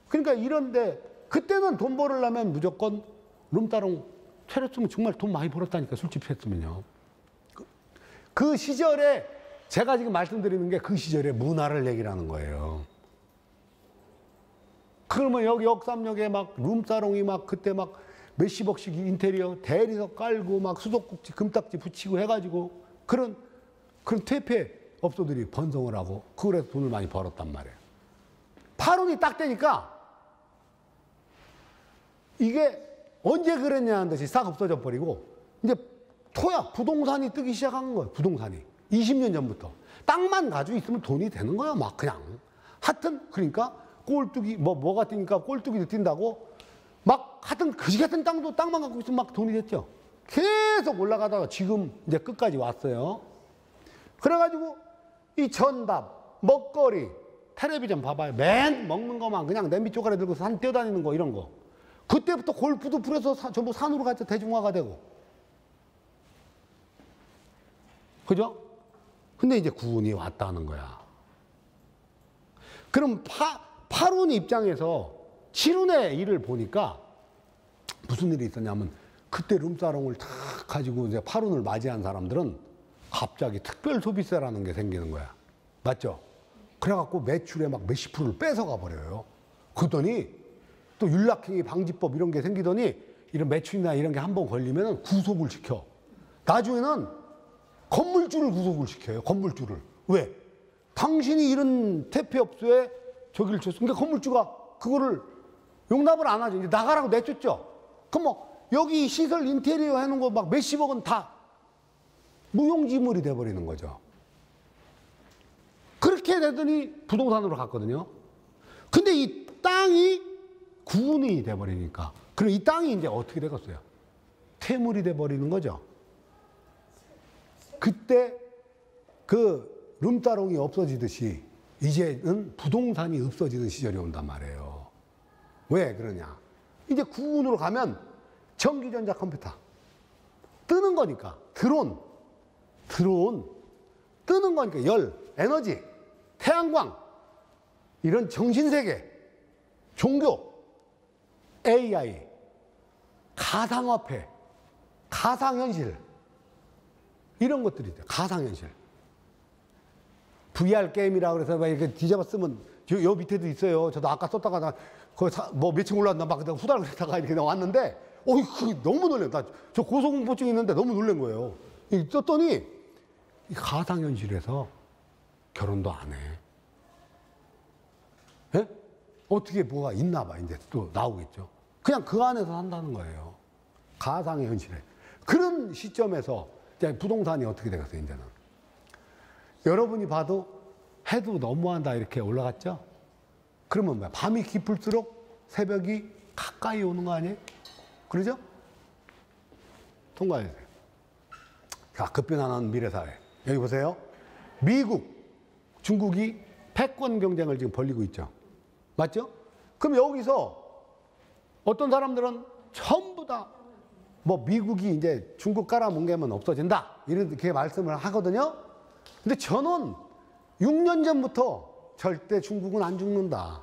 그러니까 이런데, 그때는 돈 벌으려면 무조건 룸사롱 차렸으면 정말 돈 많이 벌었다니까, 술집 했으면요. 그 시절에 제가 지금 말씀드리는 게 그 시절의 문화를 얘기를 하는 거예요. 그러면 여기 역삼역에 막 룸사롱이 막 그때 막 몇십억씩 인테리어 대리석 깔고 막 수도꼭지 금딱지 붙이고 해가지고 그런 퇴폐 업소들이 번성을 하고 그래서 돈을 많이 벌었단 말이에요. 8원이 딱 되니까 이게 언제 그랬냐는 듯이 싹 없어져 버리고 이제 부동산이 뜨기 시작한 거예요. 부동산이 20년 전부터 땅만 가지고 있으면 돈이 되는 거예요. 막 그냥 하여튼 그러니까 꼴뚜기 뭐가 뛰니까 꼴뚜기도 뛴다고 막 하여튼 그지 같은 땅만 갖고 있으면 막 돈이 됐죠. 계속 올라가다가 지금 이제 끝까지 왔어요. 그래가지고 이 전답, 먹거리, 텔레비전 봐봐요. 맨 먹는 거만 그냥 냄비 쪼가리 들고 산 뛰어다니는 거 이런 거. 그때부터 골프도 풀어서 전부 산으로 가서 대중화가 되고. 그죠? 근데 이제 구운이 왔다는 거야. 그럼 팔운 입장에서 7운의 일을 보니까 무슨 일이 있었냐면 그때 룸사롱을 다 가지고 이제 8운을 맞이한 사람들은 갑자기 특별 소비세라는 게 생기는 거야. 맞죠? 그래갖고 매출에 막 몇십 프로를 뺏어가 버려요. 그러더니 또 윤락행위 방지법 이런 게 생기더니 이런 매출이나 이런 게 한번 걸리면 구속을 시켜. 나중에는 건물주를 구속을 시켜요. 건물주를. 왜? 당신이 이런 퇴폐업소에 저기를 줬어. 그러니까 건물주가 그거를 용납을 안 하죠. 이제 나가라고 내쫓죠. 그럼 뭐 여기 시설 인테리어 해놓은 거 막 몇십억은 다 무용지물이 돼버리는 거죠. 그렇게 되더니 부동산으로 갔거든요. 근데 이 땅이 구운이 돼버리니까 그럼 이 땅이 이제 어떻게 되겠어요? 퇴물이 돼버리는 거죠. 그때 그 룸사롱이 없어지듯이 이제는 부동산이 없어지는 시절이 온단 말이에요. 왜 그러냐? 이제 구운으로 가면 전기전자 컴퓨터 뜨는 거니까 드론 뜨는 거니까 열, 에너지, 태양광 이런 정신세계, 종교, AI, 가상화폐, 가상현실 이런 것들이죠. 가상현실. VR 게임이라고 그래서 막 이렇게 뒤집어 쓰면 요 밑에도 있어요. 저도 아까 썼다가 뭐 며칠 올랐나 막 후달을 했다가 이렇게 나왔는데 너무 놀래요. 나 저 고소공포증 있는데 너무 놀란 거예요. 썼더니 가상현실에서 결혼도 안 해. 예? 어떻게 뭐가 있나 봐. 이제 또 나오겠죠. 그냥 그 안에서 산다는 거예요. 가상의 현실에. 그런 시점에서 이제 부동산이 어떻게 되겠어요, 이제는. 여러분이 봐도 해도 너무한다 이렇게 올라갔죠? 그러면 뭐야? 밤이 깊을수록 새벽이 가까이 오는 거 아니에요? 그러죠? 통과해야 돼요. 자, 급변하는 미래사회. 여기 보세요. 미국, 중국이 패권 경쟁을 지금 벌이고 있죠. 맞죠? 그럼 여기서 어떤 사람들은 전부 다 뭐 미국이 이제 중국 깔아뭉개면 없어진다. 이렇게 말씀을 하거든요. 근데 저는 6년 전부터 절대 중국은 안 죽는다.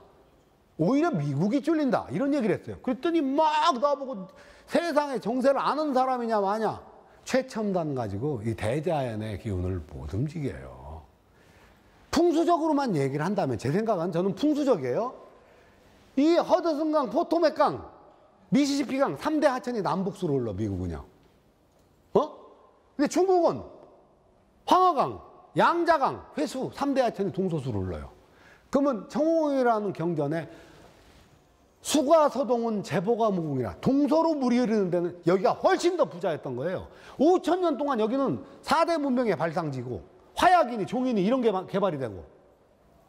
오히려 미국이 쫄린다. 이런 얘기를 했어요. 그랬더니 막 나보고 세상에 정세를 아는 사람이냐 마냐. 최첨단 가지고 이 대자연의 기운을 못 움직여요. 풍수적으로만 얘기를 한다면 제 생각은 저는 풍수적이에요. 이 허드슨강, 포토맥강, 미시시피강 3대 하천이 남북수로 흘러 미국은요. 근데 중국은 황하강, 양자강, 회수 3대 하천이 동서수로 흘러요. 그러면 청홍이라는 경전에 수가 서동은 제보가 무궁이라 동서로 물이 흐르는 데는 여기가 훨씬 더 부자였던 거예요. 5,000년 동안 여기는 4대 문명의 발상지고 화약이니 종이니 이런 게 개발이 되고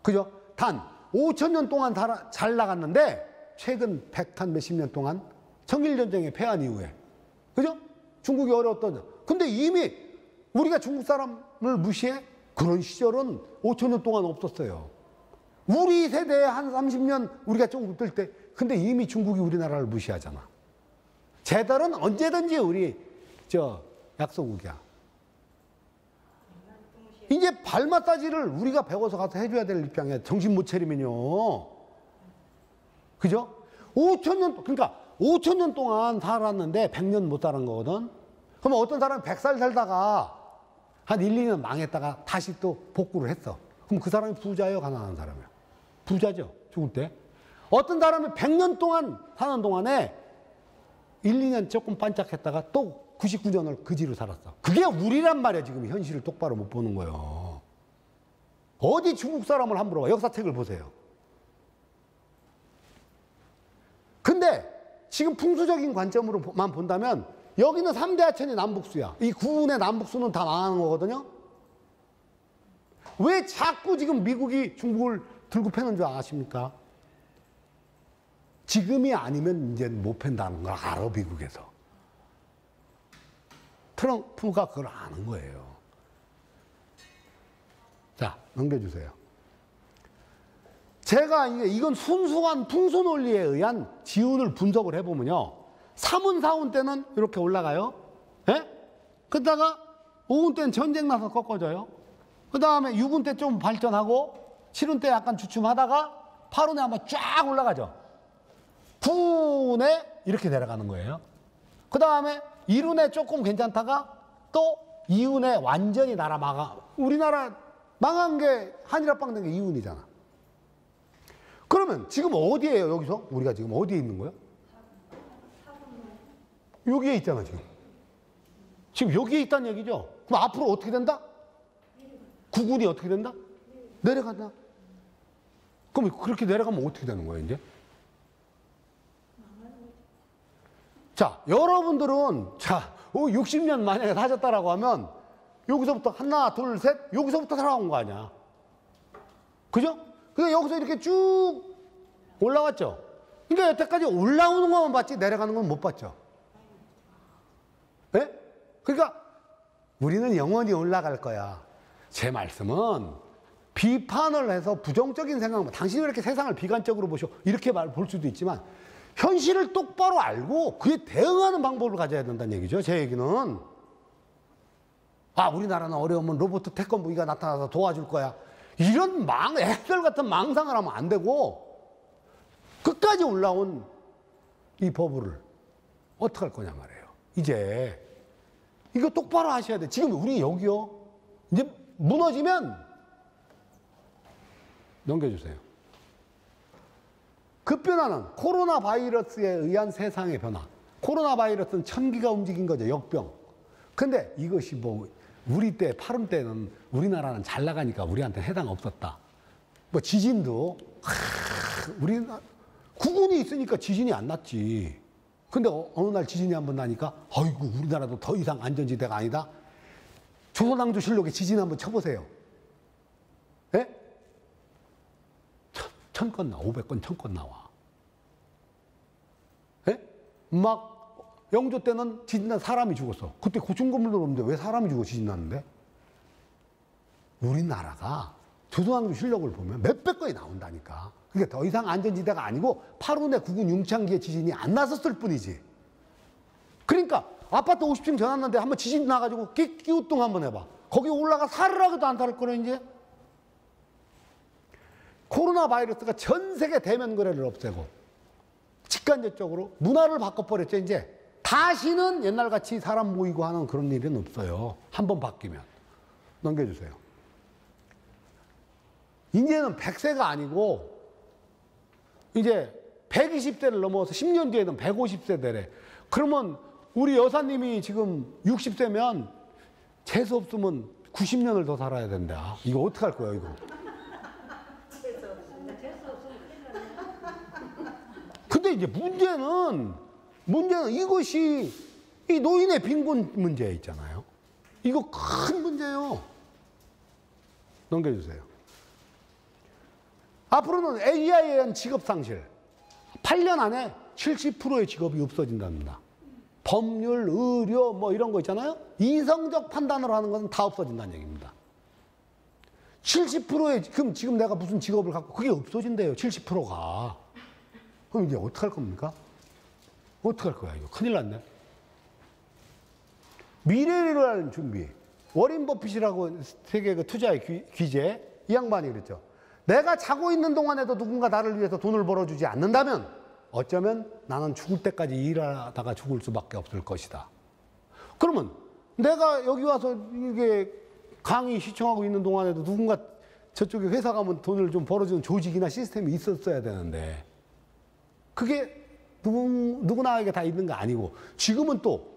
그죠? 단 5,000년 동안 잘 나갔는데 최근 100한 몇십 년 동안 청일전쟁에 패한 이후에 그죠? 중국이 어려웠던 근데 이미 우리가 중국 사람을 무시해? 그런 시절은 5,000년 동안 없었어요. 우리 세대에 한 30년 우리가 좀 웃을 때 근데 이미 중국이 우리나라를 무시하잖아. 쟤들은 언제든지 우리 약소국이야. 이제 발 마사지를 우리가 배워서 가서 해줘야 될 입장에 정신 못 차리면요. 그죠? 5,000년, 그러니까 5,000년 동안 살았는데 100년 못 살은 거거든? 그러면 어떤 사람은 100살 살다가 한 1, 2년 망했다가 다시 또 복구를 했어. 그럼 그 사람이 부자예요, 가난한 사람이요? 부자죠, 죽을 때. 어떤 사람이 100년 동안 사는 동안에 1, 2년 조금 반짝했다가 또 99년을 그지로 살았어. 그게 우리란 말이야. 지금 현실을 똑바로 못 보는 거예요. 어디 중국 사람을 함부로 와. 역사책을 보세요. 근데 지금 풍수적인 관점으로만 본다면 여기는 3대 하천이 남북수야. 이 구운의 남북수는 다 망하는 거거든요. 왜 자꾸 지금 미국이 중국을 들고 패는 줄 아십니까? 지금이 아니면 이제 못 팬다는 걸 알아, 미국에서. 트럼프가 그걸 아는 거예요. 자, 넘겨주세요. 제가 이건 순수한 풍수 논리에 의한 지운을 분석을 해보면요. 3운, 4운 때는 이렇게 올라가요. 예? 그러다가 5운 때는 전쟁 나서 꺾어져요. 그 다음에 6운 때 좀 발전하고 7운 때 약간 주춤하다가 8운에 한번 쫙 올라가죠. 9운에 이렇게 내려가는 거예요. 그 다음에 1운에 조금 괜찮다가 또 2운에 완전히 나라 망하. 우리나라 망한 게 한일합방 된 게 2운이잖아. 그러면 지금 어디에요, 여기서? 우리가 지금 어디에 있는 거예요? 여기에 있잖아, 지금. 지금 여기에 있다는 얘기죠? 그럼 앞으로 어떻게 된다? 9군이 어떻게 된다? 내려간다. 그럼 그렇게 내려가면 어떻게 되는 거예요, 이제? 자, 여러분들은, 자, 60년 만약에 사셨다라고 하면, 여기서부터 하나, 둘, 셋, 여기서부터 살아온 거 아니야. 그죠? 그래서 여기서 이렇게 쭉 올라왔죠. 그러니까 여태까지 올라오는 것만 봤지, 내려가는 건 못 봤죠. 예? 그러니까, 우리는 영원히 올라갈 거야. 제 말씀은, 비판을 해서 부정적인 생각만, 당신이 왜 이렇게 세상을 비관적으로 보셔? 이렇게 볼 수도 있지만, 현실을 똑바로 알고 그에 대응하는 방법을 가져야 된다는 얘기죠. 제 얘기는. 아, 우리나라는 어려우면 로봇 태권브기가 나타나서 도와줄 거야. 이런 엑셀 같은 망상을 하면 안 되고 끝까지 올라온 이 버블을 어떻게 할 거냐 말이에요. 이제 이거 똑바로 하셔야 돼. 지금 우리 여기요. 이제 무너지면 넘겨주세요. 급변화는 코로나 바이러스에 의한 세상의 변화. 코로나 바이러스는 천기가 움직인 거죠. 역병. 근데 이것이 뭐 우리 때 파른 때는 우리나라는 잘 나가니까 우리한테 해당 없었다. 뭐 지진도 우리나라 국군이 있으니까 지진이 안 났지. 근데 어느 날 지진이 한번 나니까 아이고 우리나라도 더 이상 안전지대가 아니다. 조선왕조실록에 지진 한번 쳐보세요. 예? 1000건 나와, 500건, 1000건 나와. 예? 막 영조 때는 지진 난 사람이 죽었어. 그때 고층건물도 없는데 왜 사람이 죽어 지진 났는데? 우리나라가 조선왕조실록을 보면 몇백 건이 나온다니까. 그러니까 더 이상 안전지대가 아니고 8운의 9군 융창기의 지진이 안 났었을 뿐이지. 그러니까 아파트 50층 전왔는데 한번 지진 나가지고 끼우뚱 한번 해봐. 거기 올라가 살으라고도 안 탈 거래 이제. 코로나 바이러스가 전 세계 대면 거래를 없애고 직간접적으로 문화를 바꿔버렸죠. 이제 다시는 옛날같이 사람 모이고 하는 그런 일은 없어요. 한번 바뀌면. 넘겨주세요. 이제는 100세가 아니고 이제 120세를 넘어서 10년 뒤에는 150세 되래. 그러면 우리 여사님이 지금 60세면 재수 없으면 90년을 더 살아야 된다. 이거 어떡할 거야 이거. 근데 이제 문제는 이것이 이 노인의 빈곤 문제 있잖아요. 이거 큰 문제예요. 넘겨주세요. 앞으로는 AI에 의한 직업 상실. 8년 안에 70%의 직업이 없어진답니다. 법률, 의료 뭐 이런 거 있잖아요. 이성적 판단으로 하는 것은 다 없어진다는 얘기입니다. 70%의 그럼 지금 내가 무슨 직업을 갖고 그게 없어진대요. 70%가. 그럼 이제 어떡할 겁니까? 어떡할 거야 이거. 큰일 났네. 미래를 위한 준비. 워렌 버핏이라고 세계 그 투자의 귀재 이 양반이 그랬죠. 내가 자고 있는 동안에도 누군가 나를 위해서 돈을 벌어주지 않는다면 어쩌면 나는 죽을 때까지 일하다가 죽을 수밖에 없을 것이다. 그러면 내가 여기 와서 이게 강의 시청하고 있는 동안에도 누군가 저쪽에 회사 가면 돈을 좀 벌어주는 조직이나 시스템이 있었어야 되는데 그게 누구나에게 다 있는 거 아니고 지금은 또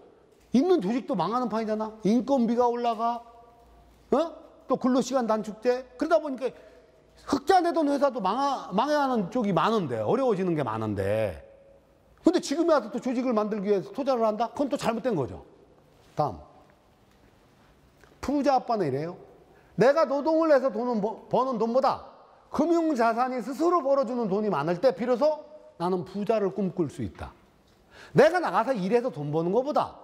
있는 조직도 망하는 판이잖아. 인건비가 올라가, 또 근로시간 단축돼. 그러다 보니까 흑자 내던 회사도 망해하는 쪽이 많은데, 어려워지는 게 많은데. 근데 지금에 와서 또 조직을 만들기 위해서 투자를 한다? 그건 또 잘못된 거죠. 다음. 부자 아빠는 이래요. 내가 노동을 해서 버는 돈보다 금융자산이 스스로 벌어주는 돈이 많을 때 비로소 나는 부자를 꿈꿀 수 있다. 내가 나가서 일해서 돈 버는 것보다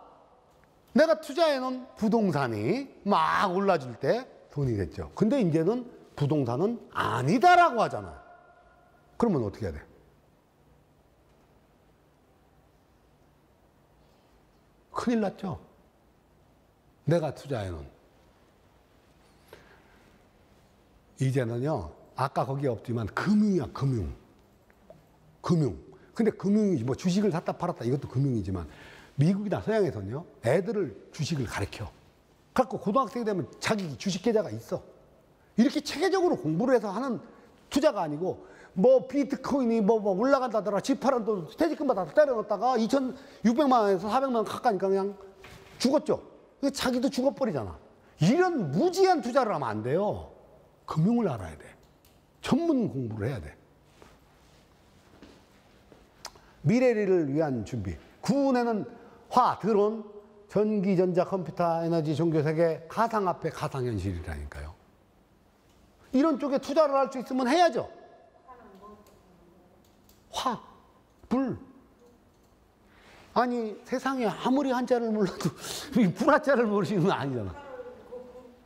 내가 투자해놓은 부동산이 막 올라줄 때 돈이 됐죠. 근데 이제는 부동산은 아니다라고 하잖아요. 그러면 어떻게 해야 돼? 큰일 났죠. 내가 투자해놓은. 이제는요, 아까 거기에 없지만 금융이야, 금융. 근데 금융이 뭐 주식을 샀다 팔았다 이것도 금융이지만 미국이나 서양에서는요, 애들을 주식을 가르쳐. 그래갖고 고등학생이 되면 자기 주식 계좌가 있어. 이렇게 체계적으로 공부를 해서 하는 투자가 아니고 뭐 비트코인이 뭐 올라간다더라 집 팔은 돈 퇴직금 받아서 때려넣었다가 2,600만 원에서 400만 원 가까니까 그냥 죽었죠. 자기도 죽어버리잖아. 이런 무지한 투자를 하면 안 돼요. 금융을 알아야 돼. 전문 공부를 해야 돼. 미래를 위한 준비. 구운에는 화, 드론, 전기, 전자, 컴퓨터, 에너지, 종교, 세계, 가상화폐, 가상현실이라니까요. 이런 쪽에 투자를 할 수 있으면 해야죠. 화, 불. 아니 세상에 아무리 한자를 몰라도 불화자를 모르시는 건 아니잖아.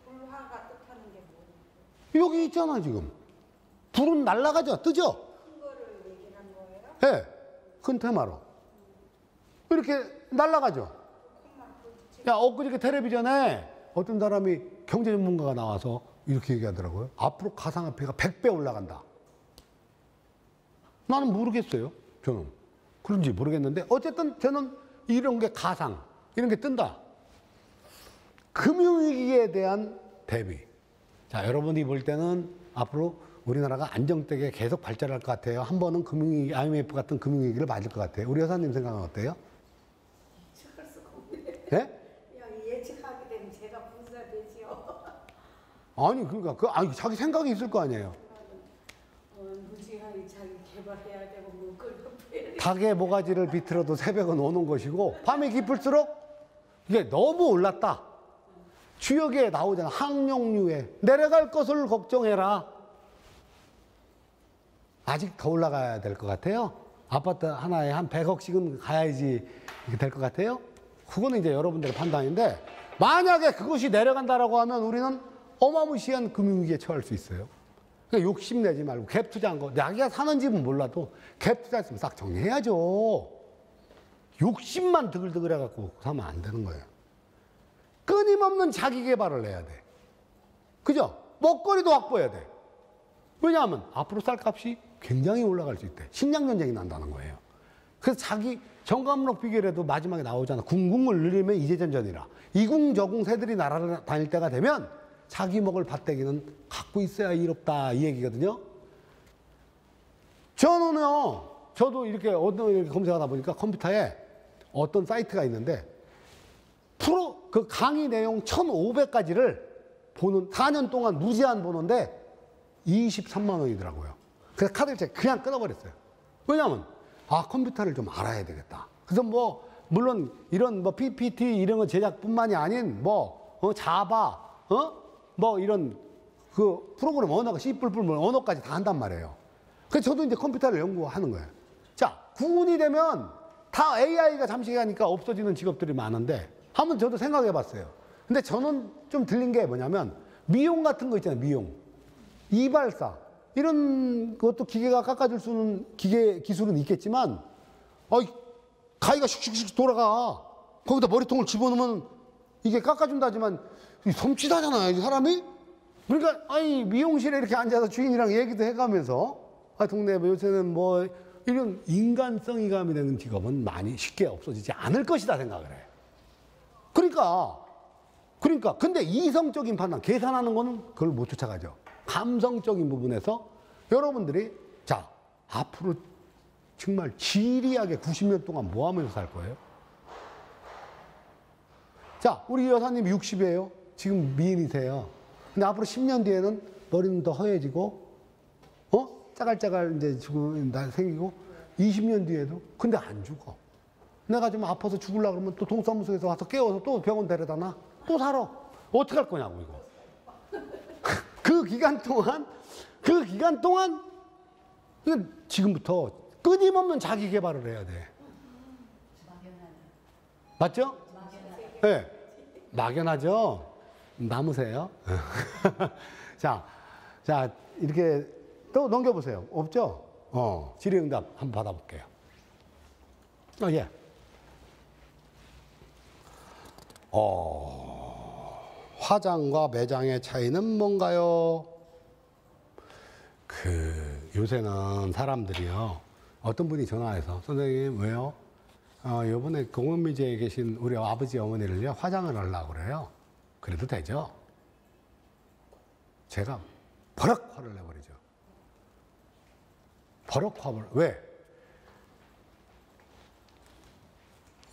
불화가 뜻하는 게 뭐예요? 여기 있잖아 지금. 불은 날아가죠. 뜨죠. 큰 거를 얘기하는 거예요? 네. 큰 테마로. 이렇게 날아가죠. 야, 엊그저께 텔레비전에 어떤 사람이 경제 전문가가 나와서 이렇게 얘기하더라고요. 앞으로 가상화폐가 100배 올라간다. 나는 모르겠어요. 저는. 그런지 모르겠는데 어쨌든 저는 이런 게 가상, 이런 게 뜬다. 금융위기에 대한 대비. 자, 여러분이 볼 때는 앞으로 우리나라가 안정되게 계속 발전할 것 같아요. 한 번은 금융위기, IMF 같은 금융위기를 맞을 것 같아요. 우리 여사님 생각은 어때요? 예측할 수가 없네. 예? 예측하게 되면 제가 부자 되지요. 아니, 그러니까, 아니, 자기 생각이 있을 거 아니에요. 무지하게 자기 개발해야 되고 뭐 끌고 닭의 모가지를 비틀어도 새벽은 오는 것이고 밤이 깊을수록 이게 너무 올랐다. 주역에 나오잖아. 항용유에 내려갈 것을 걱정해라. 아직 더 올라가야 될 것 같아요. 아파트 하나에 한 100억씩은 가야지 이렇게 될 것 같아요. 그거는 이제 여러분들의 판단인데 만약에 그것이 내려간다라고 하면 우리는 어마무시한 금융위기에 처할 수 있어요. 그러니까 욕심내지 말고 갭 투자한 거. 자기가 사는 집은 몰라도 갭 투자했으면 싹 정리해야죠. 욕심만 드글드글 해갖고 사면 안 되는 거예요. 끊임없는 자기 개발을 해야 돼. 그죠? 먹거리도 확보해야 돼. 왜냐하면 앞으로 쌀값이 굉장히 올라갈 수 있대. 식량 전쟁이 난다는 거예요. 그래서 자기 정감록 비결에도 마지막에 나오잖아. 궁궁을 누리면 이재전전이라. 이궁저궁 새들이 날아다닐 다닐 때가 되면 자기 먹을 밭대기는 갖고 있어야 이롭다 이 얘기거든요. 저는요, 저도 이렇게 검색하다 보니까 컴퓨터에 어떤 사이트가 있는데 그 강의 내용 1,500가지를 보는 4년 동안 무제한 보는데 23만 원이더라고요. 그래서 카드를 제가 그냥 끊어버렸어요. 왜냐하면 컴퓨터를 좀 알아야 되겠다. 그래서 뭐 물론 이런 뭐 PPT 이런 거 제작뿐만이 아닌 자바 뭐 이런 그 프로그램 언어가 C++ 언어까지 다 한단 말이에요. 그래서 저도 이제 컴퓨터를 연구하는 거예요. 자, 구분이 되면 다 AI가 잠시 가니까 없어지는 직업들이 많은데 한번 저도 생각해 봤어요. 근데 저는 좀 들린 게 뭐냐면 미용 같은 거 있잖아요. 미용. 이발사. 이런 것도 기계가 깎아줄 수 있는 기술은 있겠지만 가위가 슉슉슉 돌아가. 거기다 머리통을 집어넣으면 이게 깎아준다지만 섬찟하잖아요, 이 사람이. 그러니까 미용실에 이렇게 앉아서 주인이랑 얘기도 해가면서 동네 요새는 뭐 이런 인간성이 가미되는 직업은 많이 쉽게 없어지지 않을 것이다 생각을 해. 그러니까 그러니까 근데 이성적인 판단, 계산하는 거는 그걸 못 쫓아가죠. 감성적인 부분에서 여러분들이 자, 앞으로 정말 지리하게 90년 동안 뭐 하면서 살 거예요? 자, 우리 여사님 60이에요. 지금 미인이세요. 근데 앞으로 10년 뒤에는 머리는 더 허해지고, 짜갈짜갈 이제 지금 생기고, 20년 뒤에도. 근데 안 죽어. 내가 좀 아파서 죽으려고 그러면 또 동사무소에서 와서 깨워서 또 병원 데려다 놔. 또 살아. 어떻게 할 거냐고, 이거. 그 기간 동안, 지금부터 끊임없는 자기 개발을 해야 돼. 맞죠? 네. 막연하죠? 남으세요? 자, 이렇게 또 넘겨보세요. 없죠? 질의응답 한번 받아볼게요. 예. 화장과 매장의 차이는 뭔가요? 요새는 사람들이요. 어떤 분이 전화해서, 선생님, 왜요? 요번에 공원미제에 계신 우리 아버지 어머니를요, 화장을 하려고 그래요. 그래도 되죠? 제가 버럭 화를 내버리죠. 버럭 화를, 왜?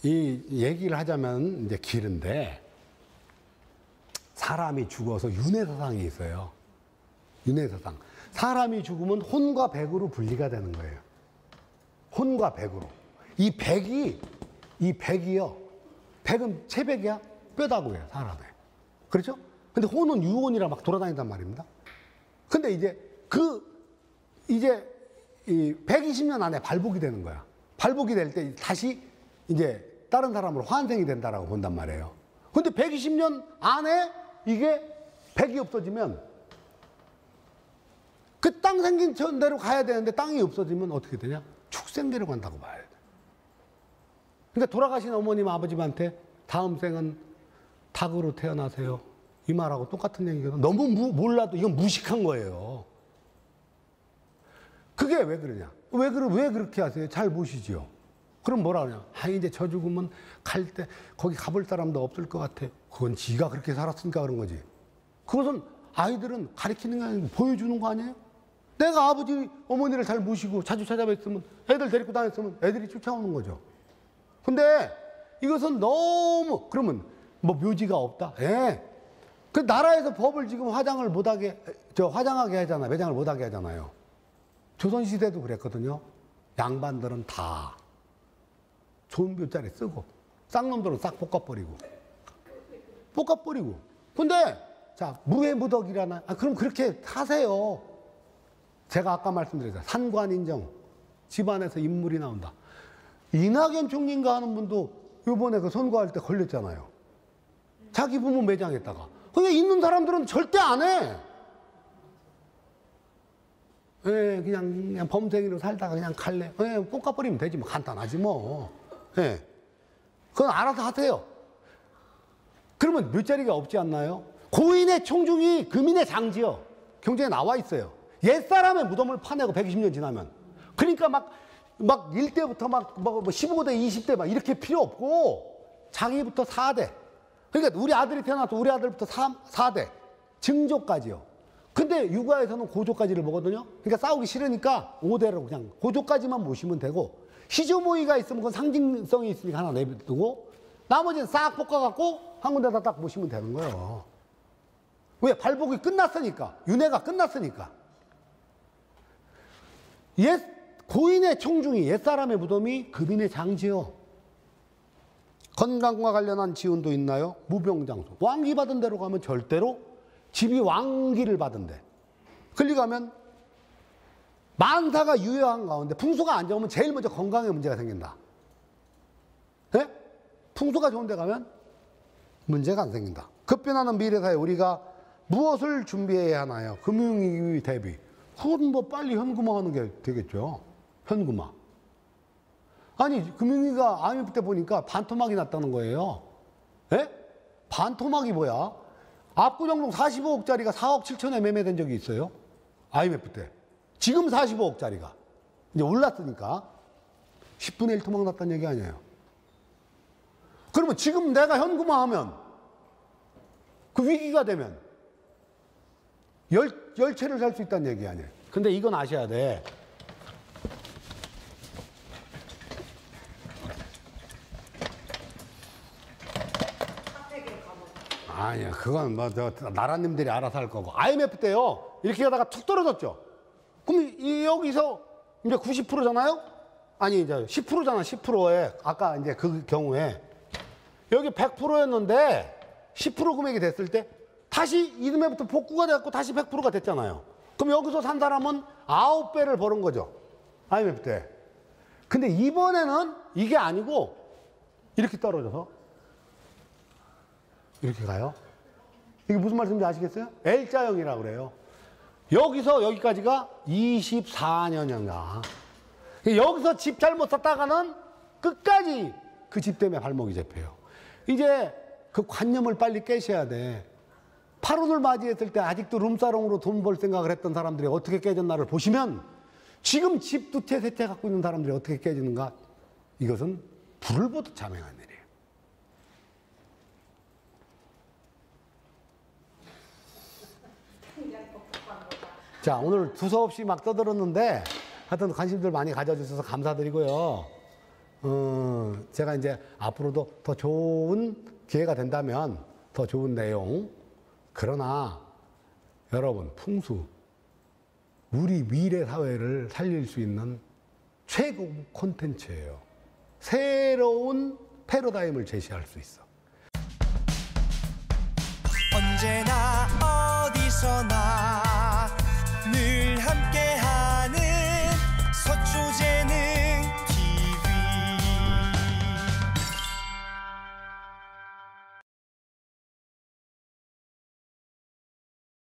이 얘기를 하자면 이제 길은데, 사람이 죽어서 윤회사상이 있어요. 윤회사상. 사람이 죽으면 혼과 백으로 분리가 되는 거예요. 혼과 백으로. 이 백이요. 백은 체백이야? 뼈다고 해요, 사람에. 그렇죠? 근데 혼은 유혼이라 막 돌아다닌단 말입니다. 근데 이제 이 120년 안에 발복이 되는 거야. 발복이 될 때 다시 이제 다른 사람으로 환생이 된다라고 본단 말이에요. 근데 120년 안에 이게 백이 없어지면 그 땅 생긴 대로 가야 되는데 땅이 없어지면 어떻게 되냐? 축생대로 간다고 봐야 돼. 그러니까 돌아가신 어머님, 아버님한테 다음 생은 닭으로 태어나세요. 이 말하고 똑같은 얘기거든. 너무 몰라도 이건 무식한 거예요. 그게 왜 그러냐? 왜 그렇게 하세요? 잘 보시지요. 그럼 뭐라 그러냐? 이제 저 죽으면 갈 때 거기 가볼 사람도 없을 것 같아. 그건 지가 그렇게 살았으니까 그런 거지. 그것은 아이들은 가르치는 게 아니고 보여주는 거 아니에요? 내가 아버지, 어머니를 잘 모시고 자주 찾아뵀으면, 애들 데리고 다녔으면 애들이 쫓아오는 거죠. 근데 이것은 너무, 그러면 뭐 묘지가 없다? 예. 그 나라에서 법을 지금 화장하게 하잖아요. 매장을 못하게 하잖아요. 조선시대도 그랬거든요. 양반들은 다 좋은 묘자리 쓰고, 쌍놈들은 싹 볶아버리고. 근데, 자, 무해무덕이라나? 그럼 그렇게 사세요. 제가 아까 말씀드렸잖아요. 산관인정. 집안에서 인물이 나온다. 이낙연 총리인가 하는 분도 요번에 그 선거할 때 걸렸잖아요. 자기 부모 매장했다가. 근데 있는 사람들은 절대 안 해. 예, 그냥 범생이로 살다가 그냥 갈래. 예, 볶아버리면 되지 뭐. 간단하지 뭐. 예. 그건 알아서 하세요. 그러면 묘자리가 없지 않나요? 고인의 총중이 금인의 장지요. 경제에 나와 있어요. 옛사람의 무덤을 파내고 120년 지나면. 그러니까 막 1대부터 막 15대, 20대 막 이렇게 필요 없고 자기부터 4대. 그러니까 우리 아들이 태어나서 우리 아들부터 4대. 증조까지요. 근데 육아에서는 고조까지를 보거든요. 그러니까 싸우기 싫으니까 5대로 그냥 고조까지만 모시면 되고 시조모의가 있으면 그건 상징성이 있으니까 하나 내두고 나머지는 싹 볶아갖고 한 군데다 딱 모시면 되는 거예요. 왜? 발복이 끝났으니까. 윤회가 끝났으니까. 고인의 총중이 옛사람의 무덤이 금인의 장지요. 건강과 관련한 지운도 있나요? 무병장수. 왕기 받은 데로 가면 절대로 집이 왕기를 받은데. 거기 가면 만사가 유효한 가운데 풍수가 안 좋으면 제일 먼저 건강에 문제가 생긴다. 네? 풍수가 좋은 데 가면 문제가 안 생긴다. 급변하는 미래사에 우리가 무엇을 준비해야 하나요? 금융위기 대비. 그건 뭐 빨리 현금화하는 게 되겠죠. 현금화. 아니, 금융위기가 IMF 때 보니까 반토막이 났다는 거예요. 예? 반토막이 뭐야? 압구정동 45억짜리가 4억 7천에 매매된 적이 있어요. IMF 때. 지금 45억짜리가. 이제 올랐으니까 10분의 1 토막 났다는 얘기 아니에요. 그러면 지금 내가 현금화하면 그 위기가 되면 열 채를 살 수 있다는 얘기 아니에요. 근데 이건 아셔야 돼. 아니야, 그건 뭐 나라님들이 알아서 할 거고. IMF 때요, 이렇게 하다가 툭 떨어졌죠. 그럼 여기서 이제 90%잖아요? 아니, 이제 10%잖아, 10%에. 아까 이제 그 경우에. 여기 100%였는데 10% 금액이 됐을 때 다시 이듬해부터 복구가 돼갖고 다시 100%가 됐잖아요. 그럼 여기서 산 사람은 9배를 벌은 거죠. IMF 때. 근데 이번에는 이게 아니고 이렇게 떨어져서 이렇게 가요. 이게 무슨 말씀인지 아시겠어요? L자형이라고 그래요. 여기서 여기까지가 24년이야. 여기서 집 잘못 샀다가는 끝까지 그 집 때문에 발목이 잡혀요. 이제 그 관념을 빨리 깨셔야 돼. 8월을 맞이했을 때 아직도 룸사롱으로 돈 벌 생각을 했던 사람들이 어떻게 깨졌나를 보시면 지금 집 두 채, 세 채 갖고 있는 사람들이 어떻게 깨지는가, 이것은 불을 보듯 자명한 일이에요. 자, 오늘 두서없이 막 떠들었는데 하여튼 관심들 많이 가져주셔서 감사드리고요. 제가 이제 앞으로도 더 좋은 기회가 된다면 더 좋은 내용, 그러나 여러분, 풍수, 우리 미래 사회를 살릴 수 있는 최고 콘텐츠예요. 새로운 패러다임을 제시할 수 있어. 언제나